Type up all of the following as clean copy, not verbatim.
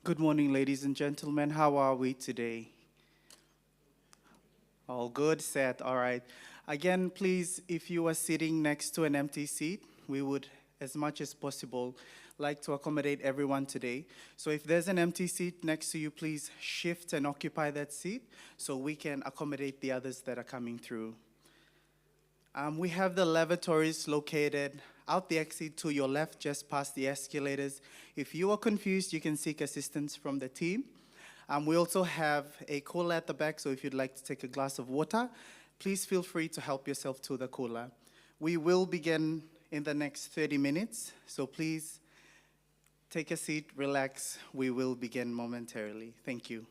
Good morning, ladies and gentlemen. How are we today? All good, set. All right. Again, please, if you are sitting next to an empty seat, we would, as much as possible, like to accommodate everyone today. So if there's an empty seat next to you, please shift and occupy that seat so we can accommodate the others that are coming through. We have the lavatories located out the exit to your left, just past the escalators. If you are confused, you can seek assistance from the team. We also have a cooler at the back, so if you'd like to take a glass of water, please feel free to help yourself to the cooler. We will begin in the next 30 minutes, so please take a seat, relax. We will begin momentarily. Thank you.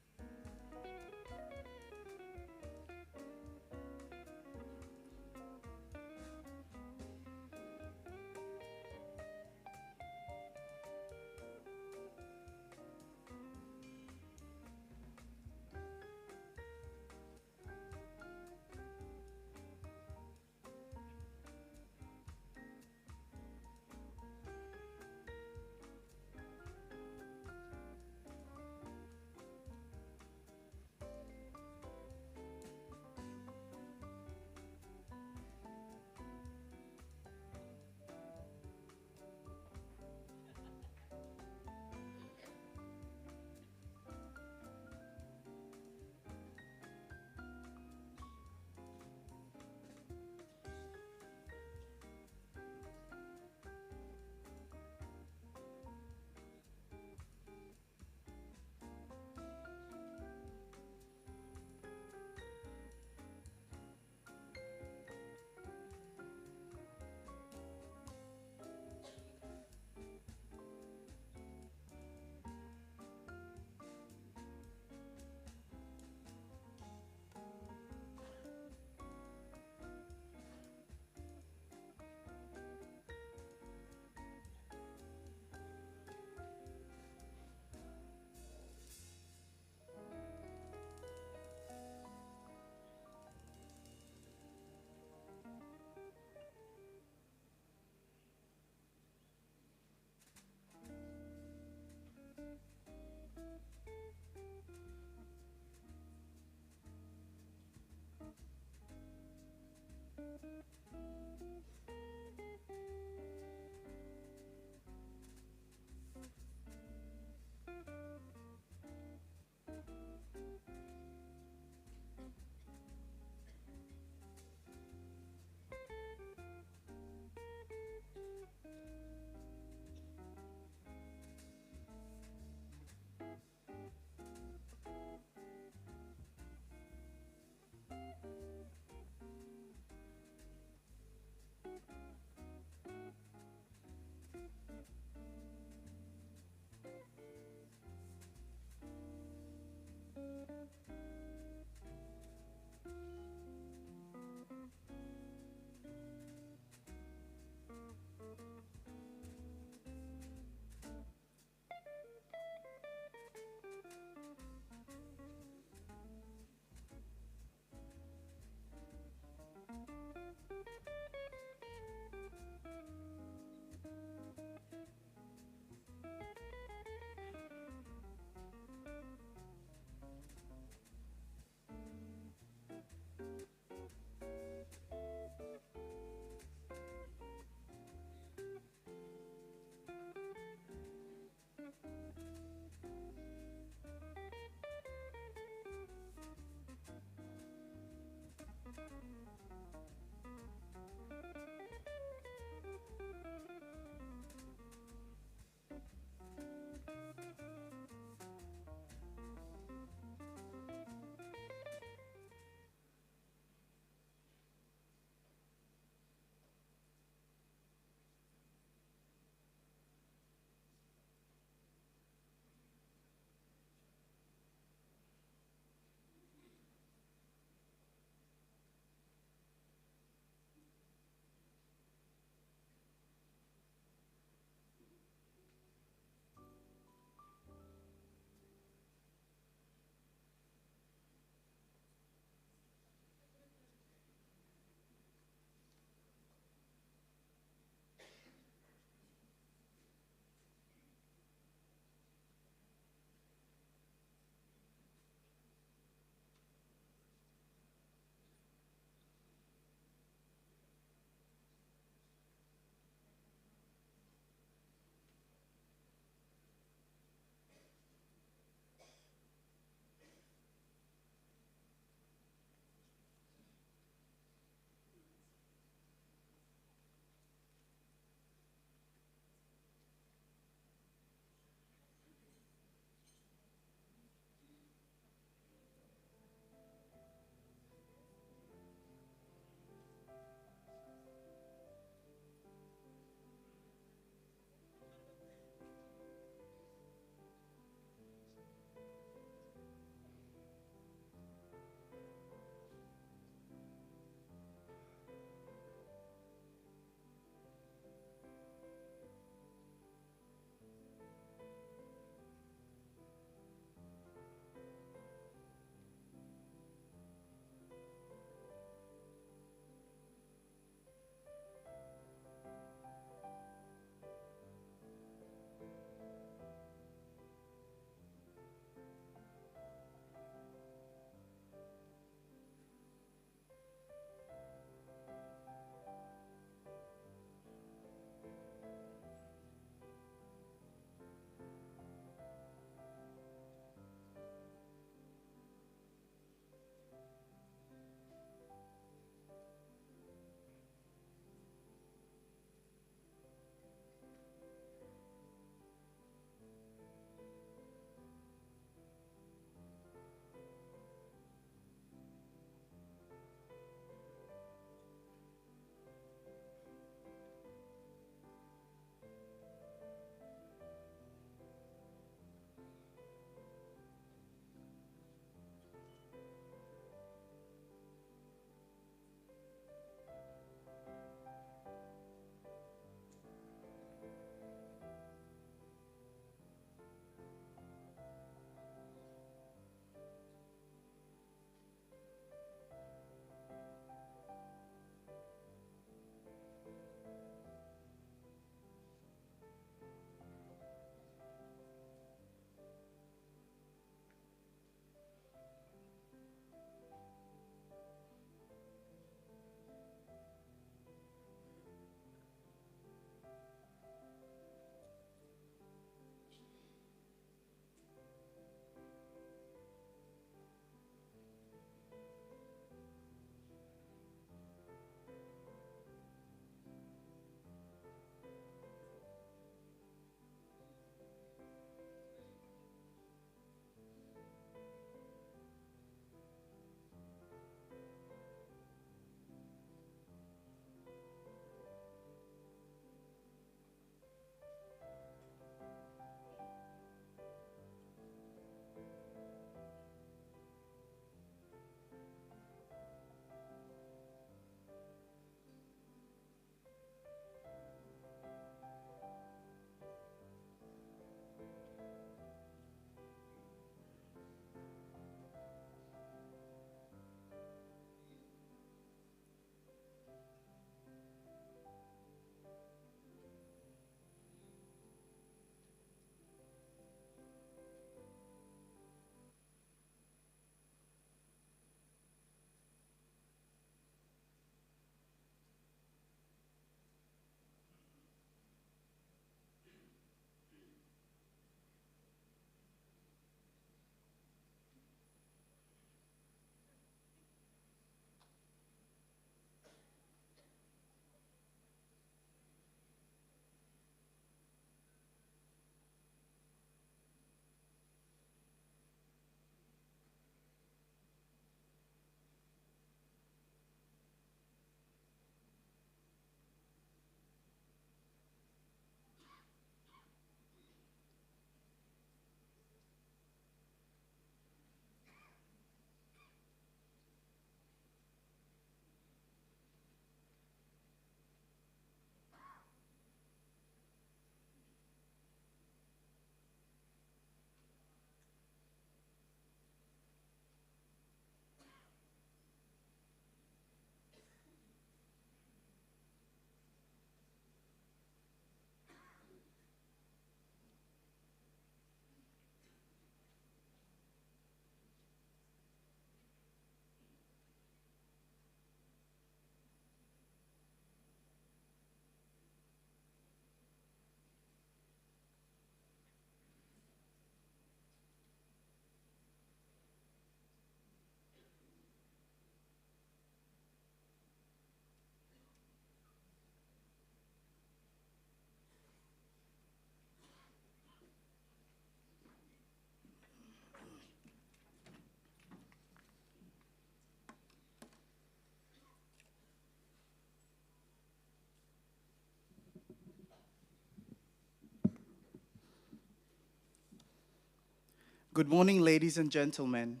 Good morning, ladies and gentlemen.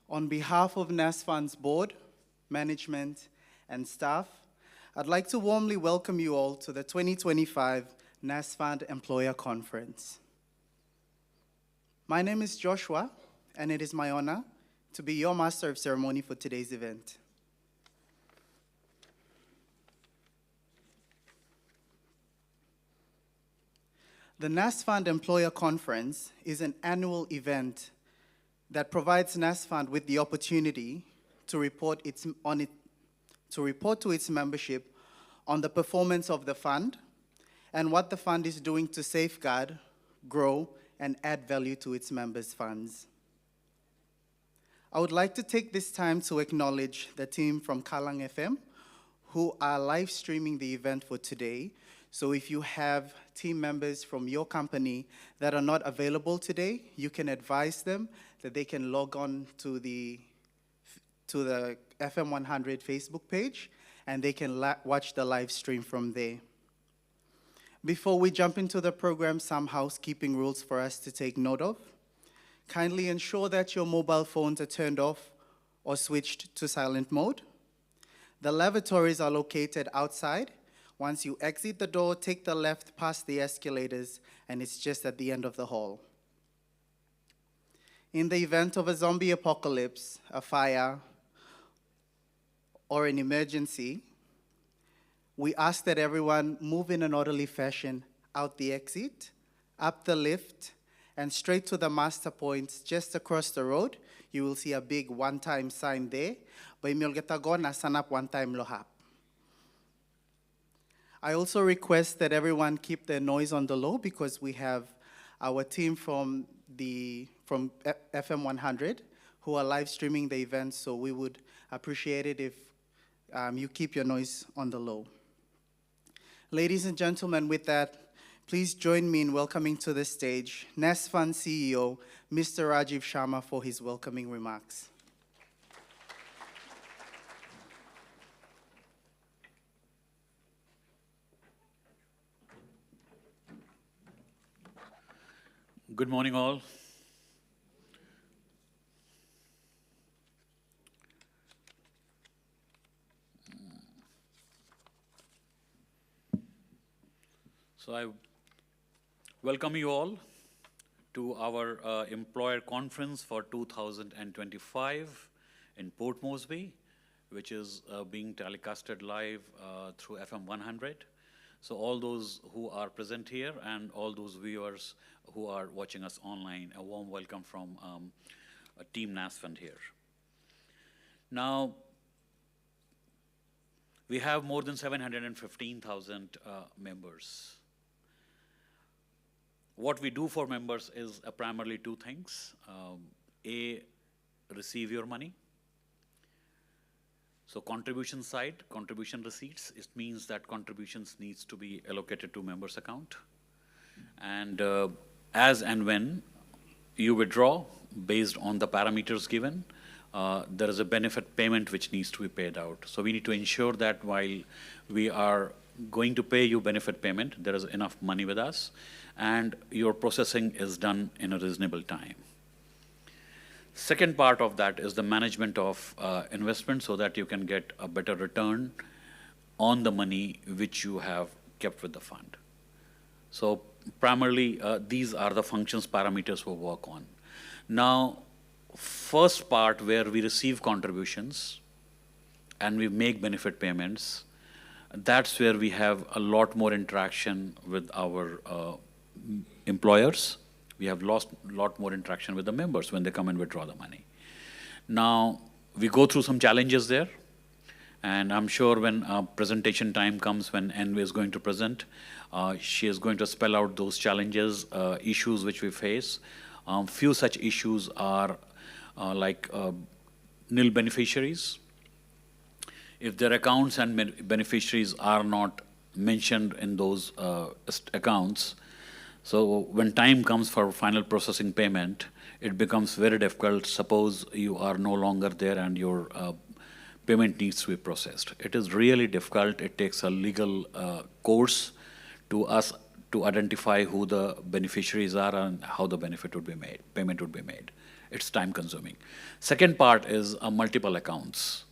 On behalf of Nasfund's board, management, and staff, I'd like to warmly welcome you all to the 2025 Nasfund Employer Conference. My name is Joshua, and it is my honor to be your master of ceremony for today's event. The Nasfund Employer Conference is an annual event that provides Nasfund with the opportunity to report to its membership on the performance of the fund and what the fund is doing to safeguard, grow, and add value to its members' funds. I would like to take this time to acknowledge the team from Kalang FM who are live streaming the event for today. So if you have team members from your company that are not available today, you can advise them that they can log on to the FM 100 Facebook page and they can watch the live stream from there. Before we jump into the program, some housekeeping rules for us to take note of. Kindly ensure that your mobile phones are turned off or switched to silent mode. The lavatories are located outside. Once you exit the door, take the left past the escalators, and it's just at the end of the hall. In the event of a zombie apocalypse, a fire, or an emergency, we ask that everyone move in an orderly fashion out the exit, up the lift, and straight to the master points just across the road. You will see a big one-time sign there. Sanap one-time lohap. I also request that everyone keep their noise on the low because we have our team from FM 100 who are live streaming the event, so we would appreciate it if you keep your noise on the low. Ladies and gentlemen, with that, please join me in welcoming to the stage Nasfund CEO, Mr. Rajiv Sharma, for his welcoming remarks. Good morning, all. So I welcome you all to our employer conference for 2025 in Port Moresby, which is being telecasted live through FM 100. So all those who are present here and all those viewers who are watching us online, a warm welcome from Team Nasfund here. Now, we have more than 715,000 members. What we do for members is primarily two things. A, receive your money. So contribution side, contribution receipts, it means that contributions needs to be allocated to members' account. And as and when you withdraw based on the parameters given, there is a benefit payment which needs to be paid out. So we need to ensure that while we are going to pay you benefit payment, there is enough money with us and your processing is done in a reasonable time. Second part of that is the management of investment so that you can get a better return on the money which you have kept with the fund. So primarily, these are the functions parameters we work on. Now, first part where we receive contributions and we make benefit payments, that's where we have a lot more interaction with our employers. We have lost a lot more interaction with the members when they come and withdraw the money. Now, we go through some challenges there, and I'm sure when presentation time comes, when Envy is going to present, she is going to spell out those challenges, issues which we face. Few such issues are like nil beneficiaries. If their accounts and beneficiaries are not mentioned in those accounts, so when time comes for final processing payment, it becomes very difficult. Suppose you are no longer there and your payment needs to be processed. It is really difficult. It takes a legal course to us to identify who the beneficiaries are and how the benefit would be made, payment would be made. It's time consuming. Second part is multiple accounts.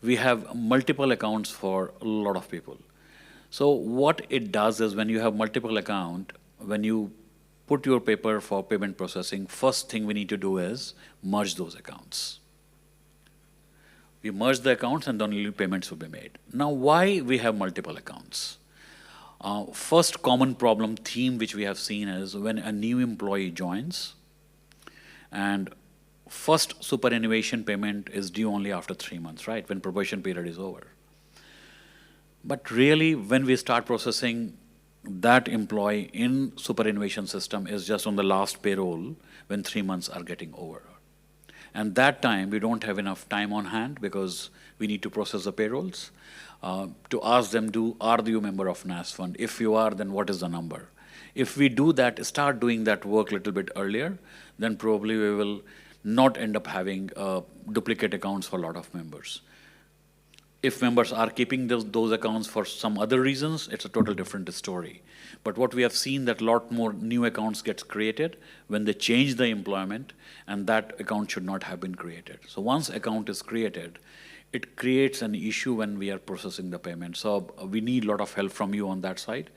We have multiple accounts for a lot of people. So what it does is when you have multiple account, when you put your paper for payment processing, first thing we need to do is merge those accounts. We merge the accounts and then only payments will be made. Now, why we have multiple accounts? First common problem theme which we have seen is when a new employee joins and first superannuation payment is due only after 3 months, right? When probation period is over. But really, when we start processing that employee in superannuation system is just on the last payroll when 3 months are getting over. And that time, we don't have enough time on hand because we need to process the payrolls to ask them, are you a member of Nasfund? If you are, then what is the number? If we do that, start doing that work a little bit earlier, then probably we will not end up having duplicate accounts for a lot of members. If members are keeping those accounts for some other reasons, it's a total different story. But what we have seen that a lot more new accounts gets created when they change the employment, and that account should not have been created. So once account is created, it creates an issue when we are processing the payment. So we need a lot of help from you on that side,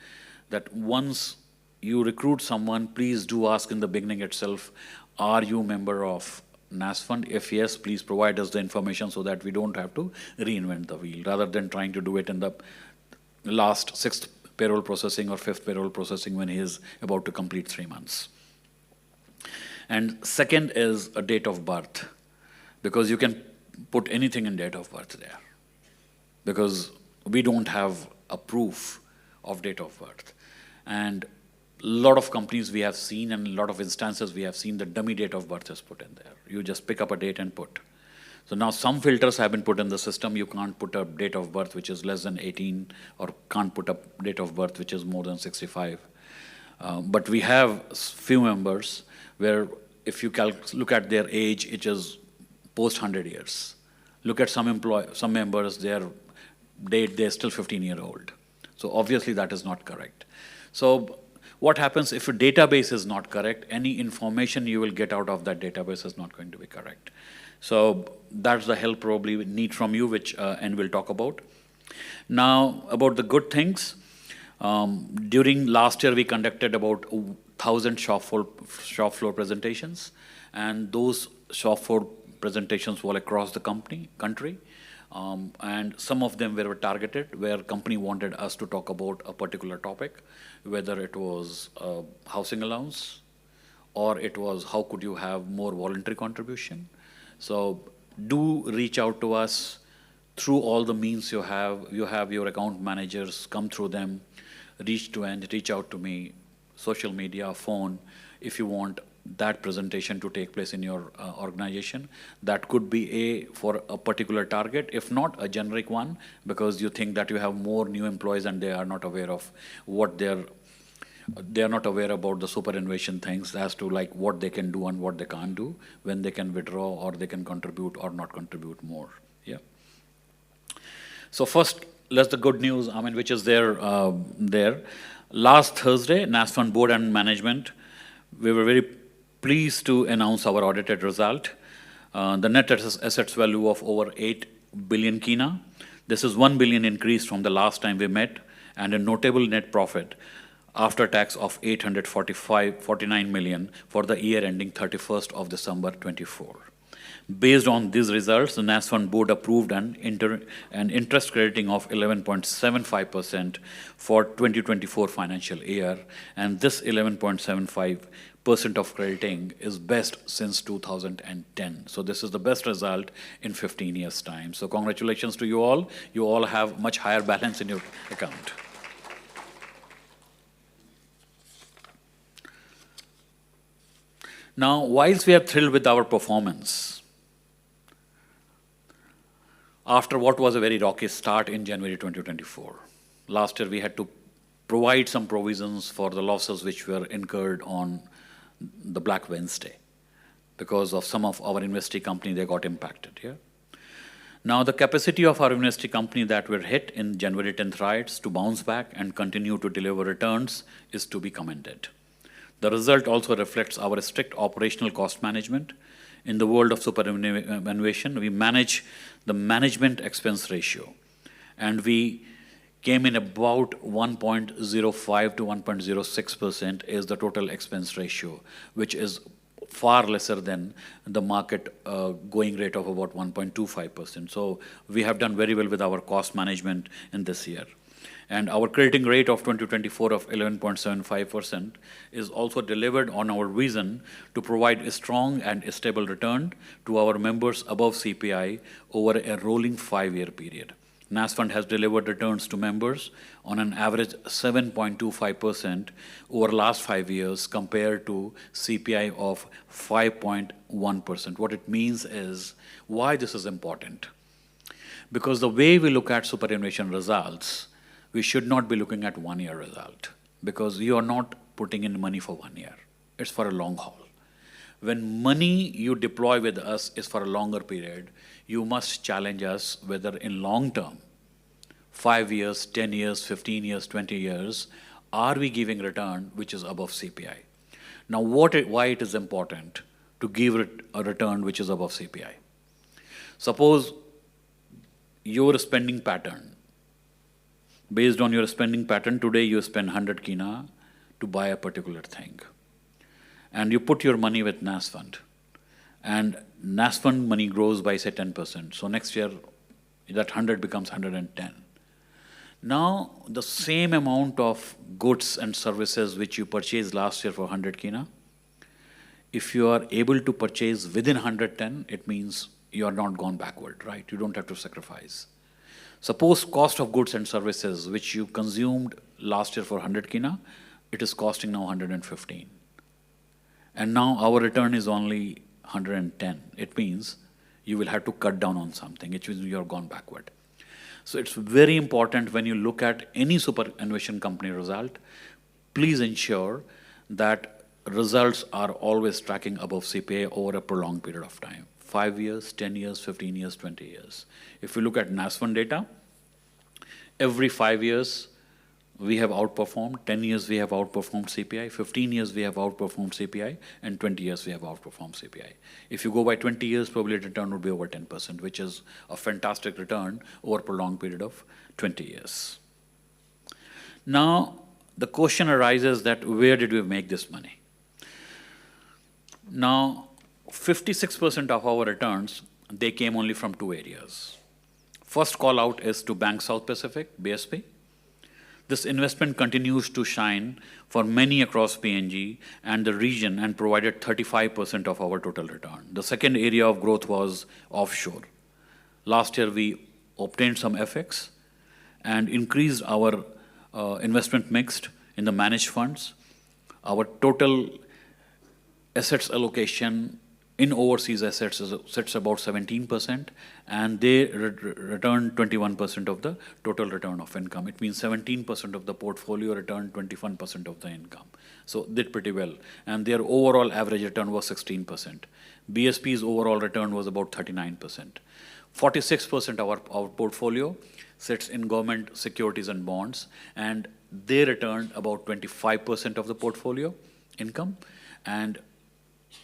that once you recruit someone, please do ask in the beginning itself, are you a member of Nasfund? If yes, please provide us the information so that we don't have to reinvent the wheel, rather than trying to do it in the last 6th payroll processing or 5th payroll processing when he is about to complete 3 months. And second is a date of birth, because you can put anything in date of birth there, because we don't have a proof of date of birth. And a lot of companies we have seen, and a lot of instances we have seen, the dummy date of birth is put in there. You just pick up a date and put. So now some filters have been put in the system. You can't put a date of birth which is less than 18, or can't put a date of birth which is more than 65. But we have few members where if you look at their age, it is post 100 years. Look at some members, their date, they're still 15-year-old. So obviously that is not correct. So what happens if a database is not correct? Any information you will get out of that database is not going to be correct. So that's the help probably we need from you, which and we'll talk about. Now about the good things. During last year, we conducted about 1,000 shop floor presentations, and those shop floor presentations were across the country. And some of them were targeted, where company wanted us to talk about a particular topic, whether it was housing allowance, or it was how could you have more voluntary contribution. So do reach out to us through all the means you have. You have your account managers, come through them, reach out to me, social media, phone, if you want that presentation to take place in your organization. That could be for a particular target, if not a generic one, because you think that you have more new employees and they are not aware of what they are not aware about the superannuation things as to like what they can do and what they can't do, when they can withdraw or they can contribute or not contribute more. Yeah. So first, let's the good news, which is there. Last Thursday, Nasfund board and management, we were very pleased to announce our audited result. The net assets value of over 8 billion kina. This is 1 billion increase from the last time we met, and a notable net profit after tax of 849 million for the year ending 31st of December 24. Based on these results, the Nasfund board approved an interest crediting of 11.75% for 2024 financial year, and this 11.75% of crediting is best since 2010. So this is the best result in 15 years' time. So congratulations to you all. You all have much higher balance in your account. Now, whilst we are thrilled with our performance, after what was a very rocky start in January 2024, last year we had to provide some provisions for the losses which were incurred on the Black Wednesday because of some of our investee company, they got impacted here. Now, the capacity of our university company that were hit in January 10th riots to bounce back and continue to deliver returns is to be commended. The result also reflects our strict operational cost management. In the world of superannuation, we manage the management expense ratio, and we came in about 1.05 to 1.06% is the total expense ratio, which is far lesser than the market going rate of about 1.25%. So we have done very well with our cost management in this year. And our crediting rate of 2024 of 11.75% is also delivered on our vision to provide a strong and a stable return to our members above CPI over a rolling 5-year period. Nasfund has delivered returns to members on an average 7.25% over last 5 years compared to CPI of 5.1%. What it means is, why this is important? Because the way we look at superannuation results, we should not be looking at 1-year result, because you are not putting in money for 1 year. It's for a long haul. When money you deploy with us is for a longer period, you must challenge us whether in long term, 5 years, 10 years, 15 years, 20 years, are we giving return which is above CPI? Now, why it is important to give a return which is above CPI? Suppose your spending pattern, based on your spending pattern, today you spend 100 kina to buy a particular thing. And you put your money with Nasfund. And Nasfund money grows by, say, 10%. So next year, that 100 becomes 110. Now, the same amount of goods and services which you purchased last year for 100 kina, if you are able to purchase within 110, it means you are not gone backward, right? You don't have to sacrifice. Suppose cost of goods and services which you consumed last year for 100 kina, it is costing now 115. And now our return is only 110. It means you will have to cut down on something, which means you are gone backward. So it's very important when you look at any superannuation company result, please ensure that results are always tracking above CPI over a prolonged period of time. 5 years, 10 years, 15 years, 20 years. If you look at Nasfund data, every 5 years we have outperformed, 10 years we have outperformed CPI, 15 years we have outperformed CPI, and 20 years we have outperformed CPI. If you go by 20 years, probably return would be over 10%, which is a fantastic return over a prolonged period of 20 years. Now, the question arises that where did we make this money? Now, 56% of our returns, they came only from 2 areas. First call out is to Bank South Pacific, BSP. This investment continues to shine for many across PNG and the region and provided 35% of our total return. The second area of growth was offshore. Last year, we obtained some FX and increased our investment mix in the managed funds. Our total assets allocation in overseas assets sits about 17%, and they return 21% of the total return of income. It means 17% of the portfolio returned 21% of the income. So did pretty well. And their overall average return was 16%. BSP's overall return was about 39%. 46% of our portfolio sits in government securities and bonds, and they returned about 25% of the portfolio income. And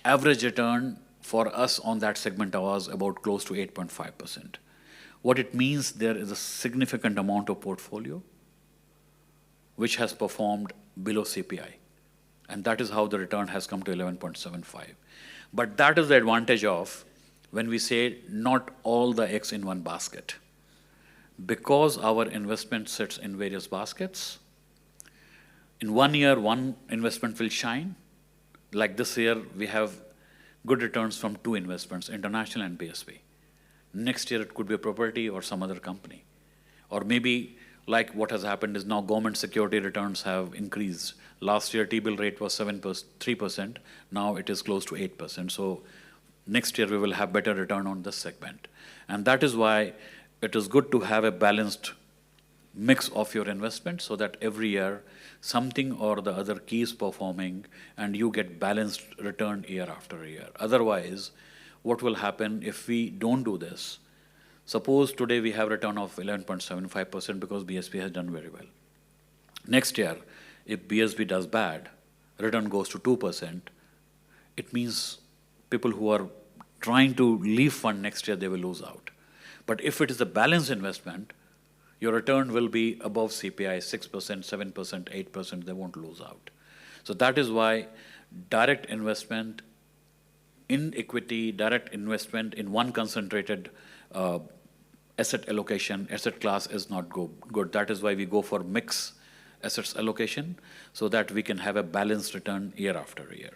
average return for us on that segment was about close to 8.5%. What it means, there is a significant amount of portfolio which has performed below CPI. And that is how the return has come to 11.75. But that is the advantage of when we say not all the eggs in one basket. Because our investment sits in various baskets, in 1 year, one investment will shine. Like this year, we have good returns from 2 investments, international and BSP. Next year, it could be a property or some other company. Or maybe, like what has happened is now government security returns have increased. Last year, T-bill rate was 3%. Now it is close to 8%. So next year, we will have better return on this segment. And that is why it is good to have a balanced mix of your investment so that every year something or the other keeps performing and you get balanced return year after year. Otherwise, what will happen if we don't do this? Suppose today we have return of 11.75% because BSP has done very well. Next year, if BSP does bad, return goes to 2%, it means people who are trying to leave fund next year, they will lose out. But if it is a balanced investment, your return will be above CPI, 6%, 7%, 8%, they won't lose out. So that is why direct investment in equity, direct investment in one concentrated asset allocation, asset class is not good. That is why we go for mixed assets allocation so that we can have a balanced return year after year.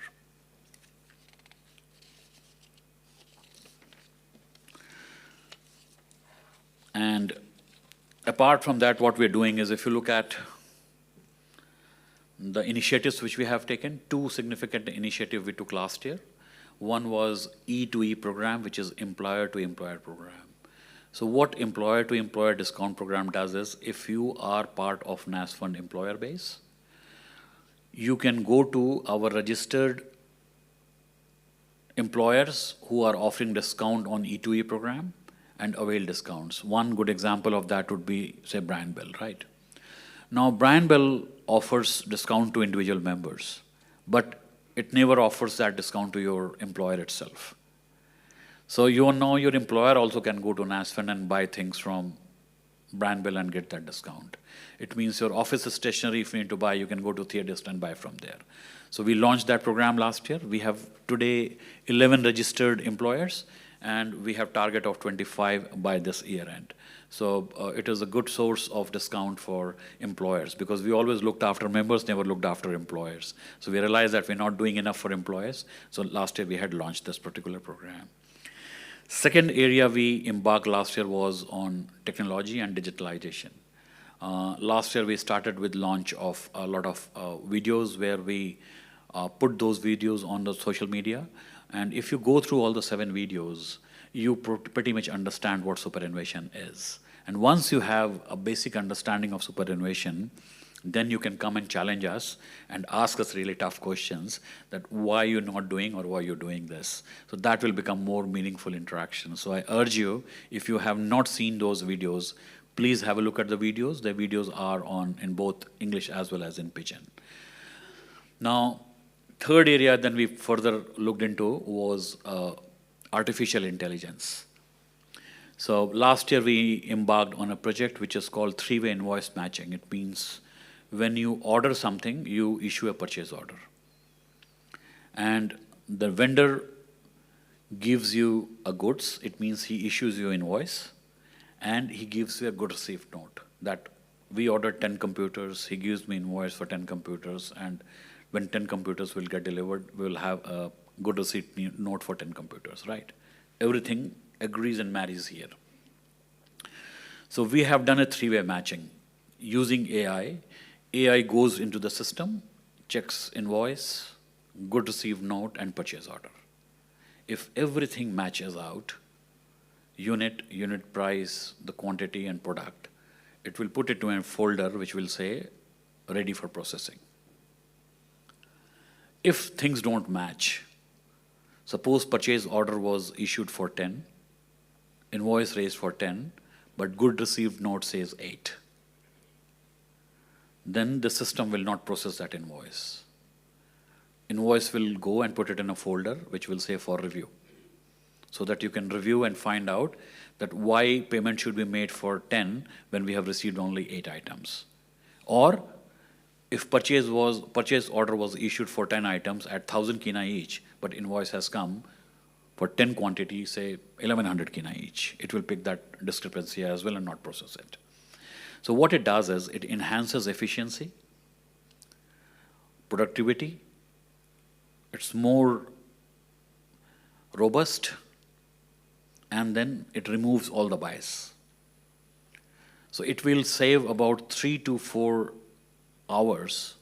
And apart from that, what we're doing is, if you look at the initiatives which we have taken, two significant initiatives we took last year. One was E2E program, which is employer to employer program. So what employer to employer discount program does is, if you are part of Nasfund employer base, you can go to our registered employers who are offering discount on E2E program and avail discounts. One good example of that would be, say, Brand Bell, right? Now, Brand Bell offers discount to individual members, but it never offers that discount to your employer itself. So you know your employer also can go to Nasfund and buy things from Brand Bell and get that discount. It means your office stationery, if you need to buy, you can go to Theodist and buy from there. So we launched that program last year. We have today 11 registered employers, and we have target of 25 by this year end. So it is a good source of discount for employers, because we always looked after members, never looked after employers. So we realized that we're not doing enough for employers. So last year we had launched this particular program. Second area we embarked last year was on technology and digitalization. Last year we started with launch of a lot of videos where we put those videos on the social media. And if you go through all the 7 videos, you pretty much understand what superannuation is. And once you have a basic understanding of superannuation, then you can come and challenge us and ask us really tough questions, that why you're not doing or why you're doing this. So that will become more meaningful interaction. So I urge you, if you have not seen those videos, please have a look at the videos. The videos are on in both English as well as in Pidgin. Now, third area then we further looked into was artificial intelligence. So last year we embarked on a project which is called 3-way invoice matching. It means when you order something, you issue a purchase order. And the vendor gives you a goods. It means he issues you an invoice, and he gives you a good received note that we ordered 10 computers, he gives me invoice for 10 computers, and when 10 computers will get delivered, we will have a good receipt note for 10 computers, right? Everything agrees and marries here. So we have done a 3-way matching using AI. AI goes into the system, checks invoice, good received note, and purchase order. If everything matches out, unit price, the quantity, and product, it will put it to a folder which will say, ready for processing. If things don't match, suppose purchase order was issued for 10, invoice raised for 10, but good received note says 8. Then the system will not process that invoice. Invoice will go and put it in a folder which will say for review, so that you can review and find out that why payment should be made for 10 when we have received only 8 items. Or if purchase order was issued for 10 items at 1,000 kina each, but invoice has come for 10 quantity, say 1,100 kina each, it will pick that discrepancy as well and not process it. So what it does is it enhances efficiency, productivity, it's more robust, and then it removes all the bias. So it will save about 3 to 4 hours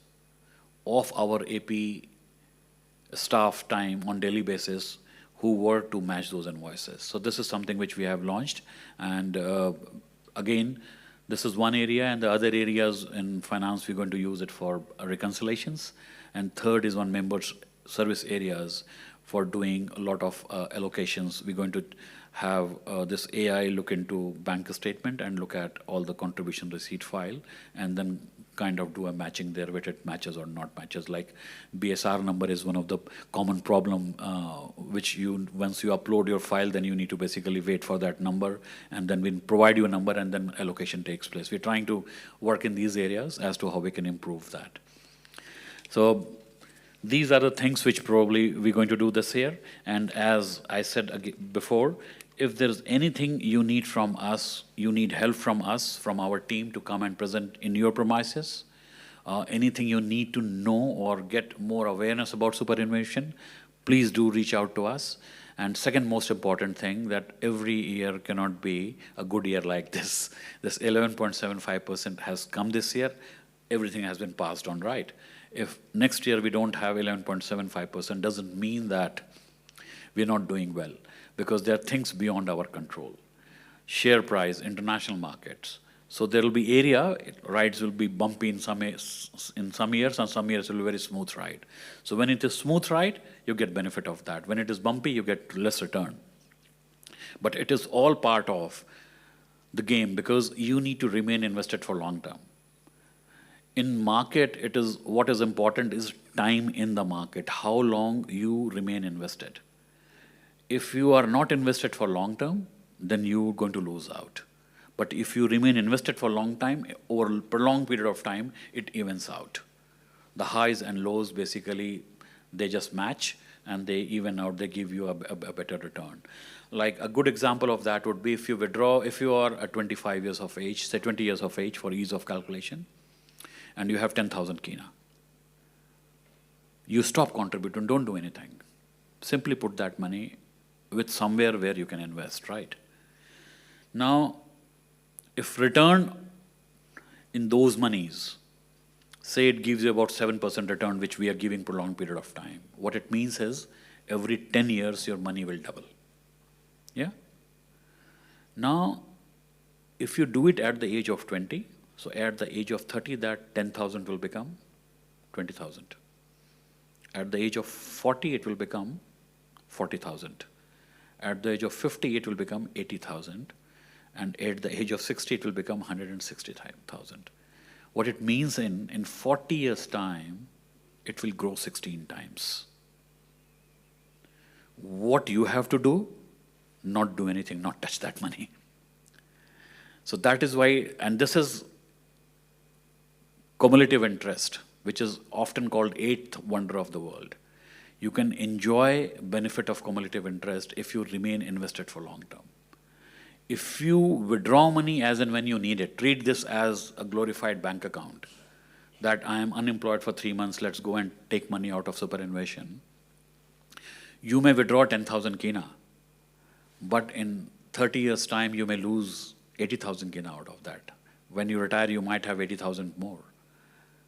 of our AP staff time on daily basis who work to match those invoices. So this is something which we have launched, and again, this is one area, and the other areas in finance we're going to use it for reconciliations, and third is on members service areas for doing a lot of allocations. We're going to have this AI look into bank statement and look at all the contribution receipt file, and then kind of do a matching there, whether it matches or not matches. Like BSR number is one of the common problem, which once you upload your file, then you need to basically wait for that number, and then we provide you a number, and then allocation takes place. We're trying to work in these areas as to how we can improve that. So these are the things which probably we're going to do this year. And as I said before, if there's anything you need from us, you need help from us, from our team to come and present in your premises, anything you need to know or get more awareness about superannuation, please do reach out to us. And second most important thing, that every year cannot be a good year like this. This 11.75% has come this year. Everything has been passed on, right? If next year we don't have 11.75%, doesn't mean that we're not doing well, because there are things beyond our control. Share price, international markets. So there will be area, rides will be bumpy in some years, and some years it will be very smooth ride. So when it is smooth ride, you get benefit of that. When it is bumpy, you get less return. But it is all part of the game, because you need to remain invested for long term. In market, it is what is important is time in the market, how long you remain invested. If you are not invested for long term, then you're going to lose out. But if you remain invested for a long time, over a prolonged period of time, it evens out. The highs and lows, basically, they just match, and they even out, they give you a better return. Like a good example of that would be if you withdraw, if you are at 25 years of age, say 20 years of age for ease of calculation, and you have 10,000 kina. You stop contributing, don't do anything. Simply put that money with somewhere where you can invest, right? Now, if return in those monies, say it gives you about 7% return, which we are giving prolonged period of time, what it means is every 10 years your money will double. Yeah? Now, if you do it at the age of 20, so at the age of 30, that 10,000 will become 20,000. At the age of 40, it will become 40,000. At the age of 50, it will become 80,000. And at the age of 60, it will become 160,000. What it means in 40 years' time, it will grow 16 times. What you have to do? Not do anything, not touch that money. So that is why, and this is cumulative interest, which is often called eighth wonder of the world. You can enjoy benefit of cumulative interest if you remain invested for long term. If you withdraw money as and when you need it, treat this as a glorified bank account, that I am unemployed for 3 months, let's go and take money out of superannuation. You may withdraw 10,000 kina, but in 30 years' time, you may lose 80,000 kina out of that. When you retire, you might have 80,000 more.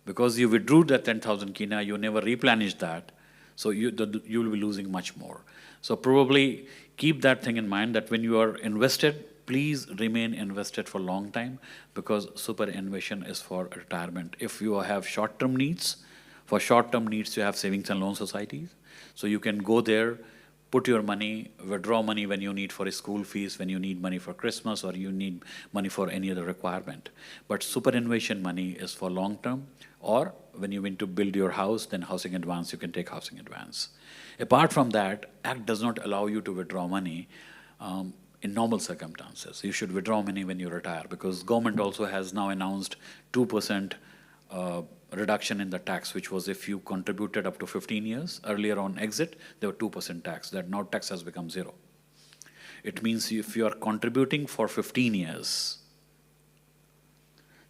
Because you withdrew that 10,000 kina, you never replenished that, so you will be losing much more. So probably keep that thing in mind, that when you are invested, please remain invested for a long time, because superannuation is for retirement. If you have short-term needs, for short-term needs you have savings and loan societies, so you can go there, put your money, withdraw money when you need for a school fees, when you need money for Christmas, or you need money for any other requirement. But superannuation money is for long term, or when you want to build your house, then housing advance, you can take housing advance. Apart from that, Act does not allow you to withdraw money in normal circumstances. You should withdraw money when you retire, because government also has now announced 2% reduction in the tax, which was if you contributed up to 15 years. Earlier on exit, there were 2% tax. That now tax has become 0. It means if you are contributing for 15 years,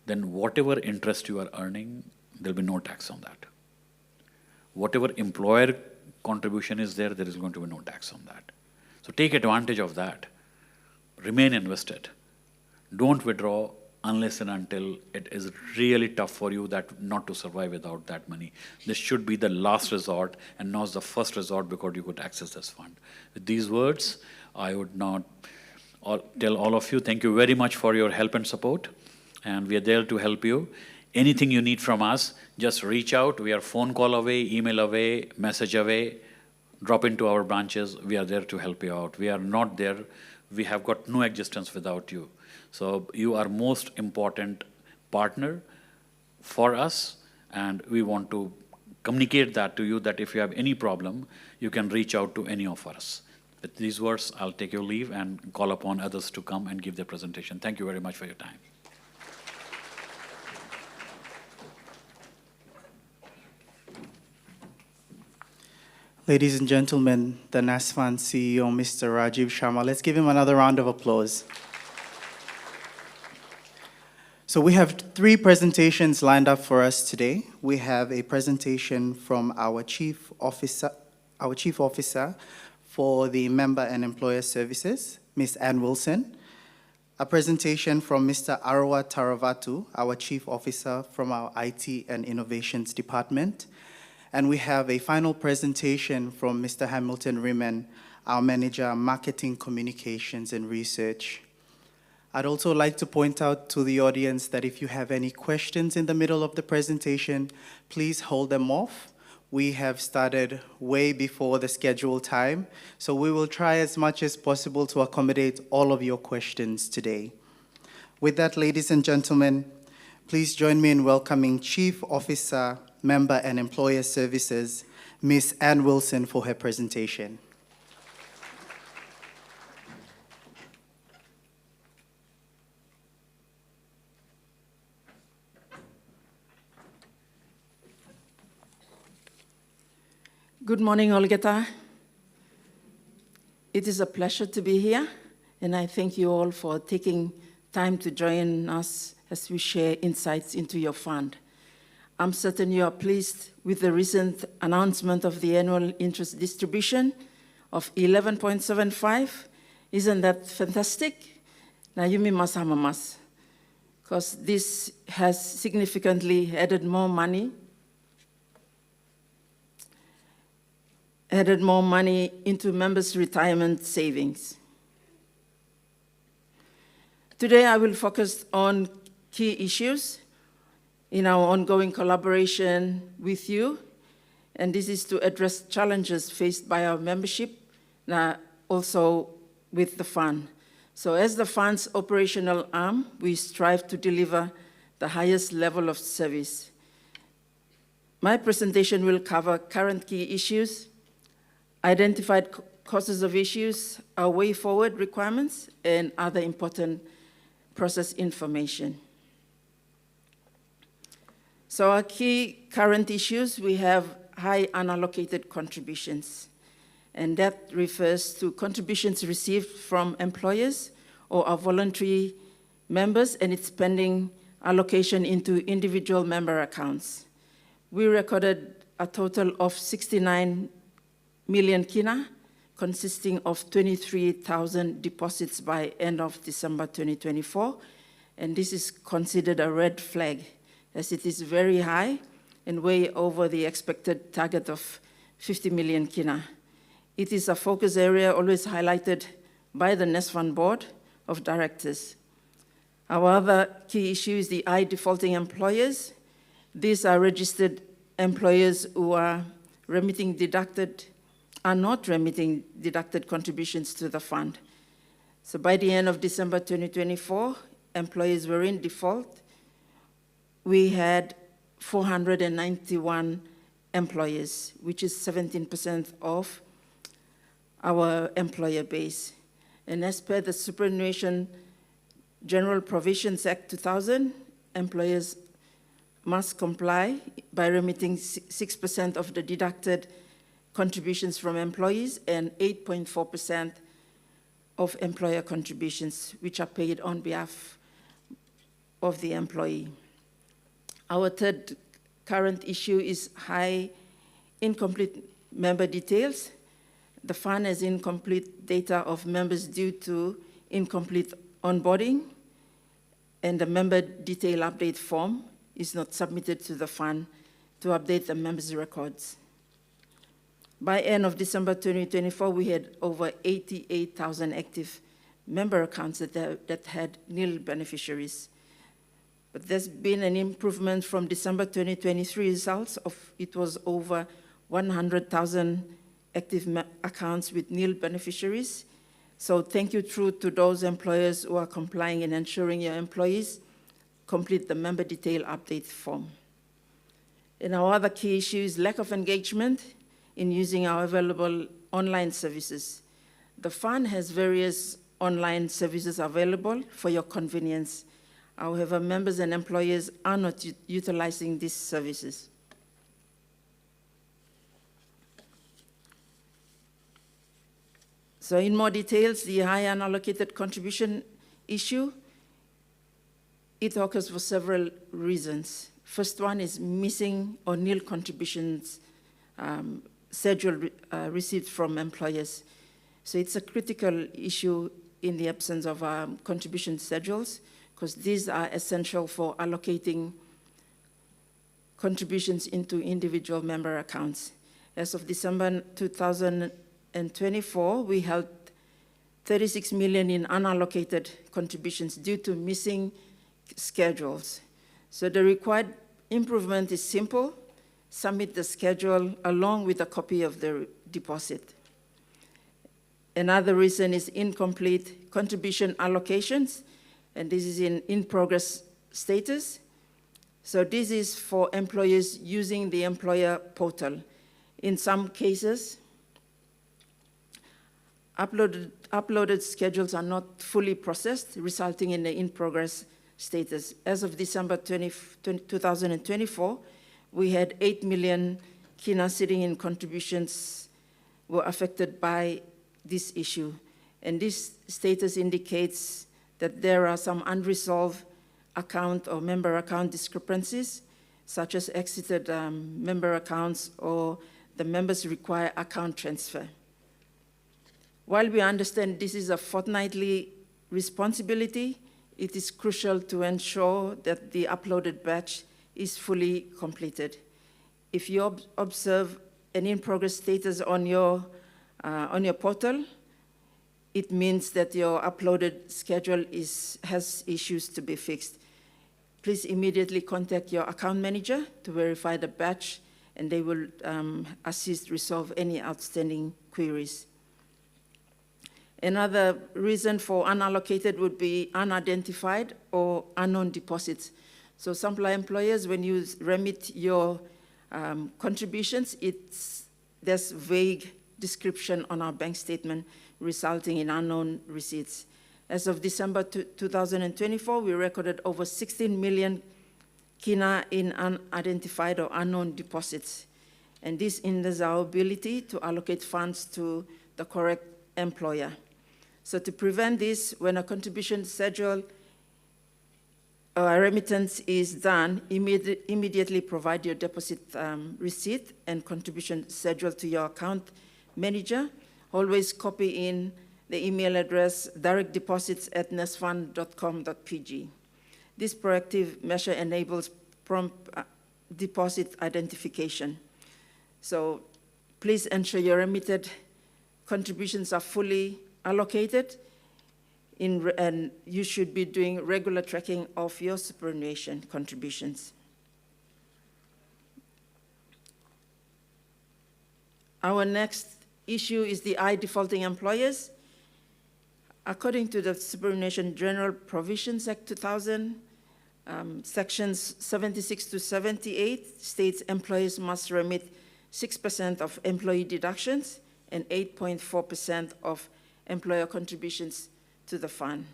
then whatever interest you are earning, there will be no tax on that. Whatever employer contribution is there, there is going to be no tax on that. So take advantage of that. Remain invested. Don't withdraw unless and until it is really tough for you that not to survive without that money. This should be the last resort and not the first resort, because you could access this fund. With these words, I would not tell all of you, thank you very much for your help and support, and we are there to help you. Anything you need from us, just reach out. We are phone call away, email away, message away. Drop into our branches. We are there to help you out. We are not there we have got no existence without you. So you are most important partner for us, and we want to communicate that to you, that if you have any problem, you can reach out to any of us. With these words, I'll take your leave and call upon others to come and give their presentation. Thank you very much for your time. Ladies and gentlemen, the Nasfund CEO, Mr. Rajiv Sharma. Let's give him another round of applause. So we have 3 presentations lined up for us today. We have a presentation from our chief officer for the Member and Employer Services, Ms. Ann Wilson. A presentation from Mr. Arwa Taravatu, our Chief Officer from our IT and Innovations Department. And we have a final presentation from Mr. Hamilton Riemann, our Manager, Marketing, Communications, and Research. I'd also like to point out to the audience that if you have any questions in the middle of the presentation, please hold them off. We have started way before the scheduled time, so we will try as much as possible to accommodate all of your questions today. With that, ladies and gentlemen, please join me in welcoming Chief Officer, Member and Employer Services, Ms. Ann Wilson, for her presentation. Good morning, Olgeta. It is a pleasure to be here, and I thank you all for taking time to join us as we share insights into your fund. I'm certain you are pleased with the recent announcement of the annual interest distribution of 11.75. Isn't that fantastic? Nayumi masamamas, because this has significantly added more money into members' retirement savings. Today, I will focus on key issues in our ongoing collaboration with you, and this is to address challenges faced by our membership, also with the fund. So as the fund's operational arm, we strive to deliver the highest level of service. My presentation will cover current key issues, identified causes of issues, our way forward requirements, and other important process information. So our key current issues, we have high unallocated contributions, and that refers to contributions received from employers or our voluntary members, and it's pending allocation into individual member accounts. We recorded a total of 69 million kina, consisting of 23,000 deposits by end of December 2024, and this is considered a red flag, as it is very high and way over the expected target of 50 million kina. It is a focus area always highlighted by the Nasfund Board of Directors. Our other key issue is the high defaulting employers. These are registered employers who are not remitting deducted contributions to the fund. So by the end of December 2024, employees were in default. We had 491 employers, which is 17% of our employer base. And as per the Superannuation General Provisions Act 2000, employers must comply by remitting 6% of the deducted contributions from employees and 8.4% of employer contributions, which are paid on behalf of the employee. Our third current issue is high incomplete member details. The fund has incomplete data of members due to incomplete onboarding, and the member detail update form is not submitted to the fund to update the members' records. By end of December 2024, we had over 88,000 active member accounts that had nil beneficiaries. But there's been an improvement from December 2023 results of, it was over 100,000 active accounts with nil beneficiaries. So thank you to those employers who are complying and ensuring your employees complete the member detail update form. And our other key issue is lack of engagement in using our available online services. The fund has various online services available for your convenience. However, members and employers are not utilizing these services. So in more details, the high unallocated contribution issue, it occurs for several reasons. First one is missing or nil contributions schedule received from employers. So it's a critical issue in the absence of contribution schedules, because these are essential for allocating contributions into individual member accounts. As of December 2024, we held 36 million in unallocated contributions due to missing schedules. So the required improvement is simple: submit the schedule along with a copy of the deposit. Another reason is incomplete contribution allocations, and this is in progress status. So this is for employers using the employer portal. In some cases, uploaded schedules are not fully processed, resulting in the in-progress status. As of December 2024, we had 8 million kina sitting in contributions were affected by this issue. And this status indicates that there are some unresolved account or member account discrepancies, such as exited member accounts, or the members require account transfer. While we understand this is a fortnightly responsibility, it is crucial to ensure that the uploaded batch is fully completed. If you observe an in-progress status on your portal, it means that your uploaded schedule has issues to be fixed. Please immediately contact your account manager to verify the batch, and they will resolve any outstanding queries. Another reason for unallocated would be unidentified or unknown deposits. So some employers, when you remit your contributions, there's vague description on our bank statement, resulting in unknown receipts. As of December 2024, we recorded over 16 million kina in unidentified or unknown deposits. And this hinders our ability to allocate funds to the correct employer. So to prevent this, when a contribution schedule or a remittance is done, immediately provide your deposit receipt and contribution schedule to your account manager. Always copy in the email address directdeposits@nasfund.com.pg. This proactive measure enables prompt deposit identification. So please ensure your remitted contributions are fully allocated, and you should be doing regular tracking of your superannuation contributions. Our next issue is the defaulting employers. According to the Superannuation General Provisions Act 2000, sections 76 to 78 states employers must remit 6% of employee deductions and 8.4% of employer contributions to the fund.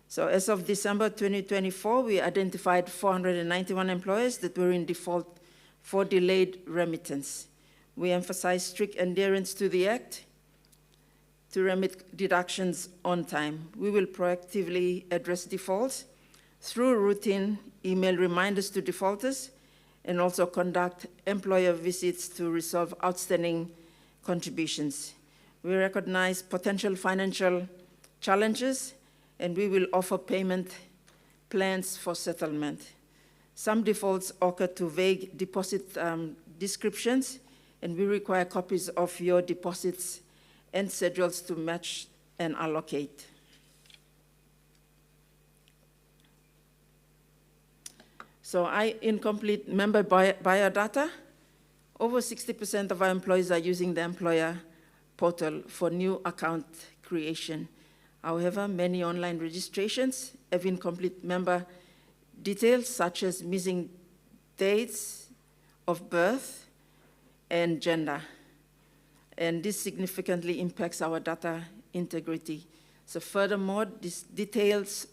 So as of December 2024, we identified 491 employers that were in default for delayed remittance. We emphasize strict adherence to the Act to remit deductions on time. We will proactively address defaults through routine email reminders to defaulters, and also conduct employer visits to resolve outstanding contributions. We recognize potential financial challenges, and we will offer payment plans for settlement. Some defaults occur to vague deposit descriptions, and we require copies of your deposits and schedules to match and allocate. So incomplete member biodata. Over 60% of our employees are using the employer portal for new account creation. However, many online registrations have incomplete member details, such as missing dates of birth and gender. And this significantly impacts our data integrity. So furthermore, these details,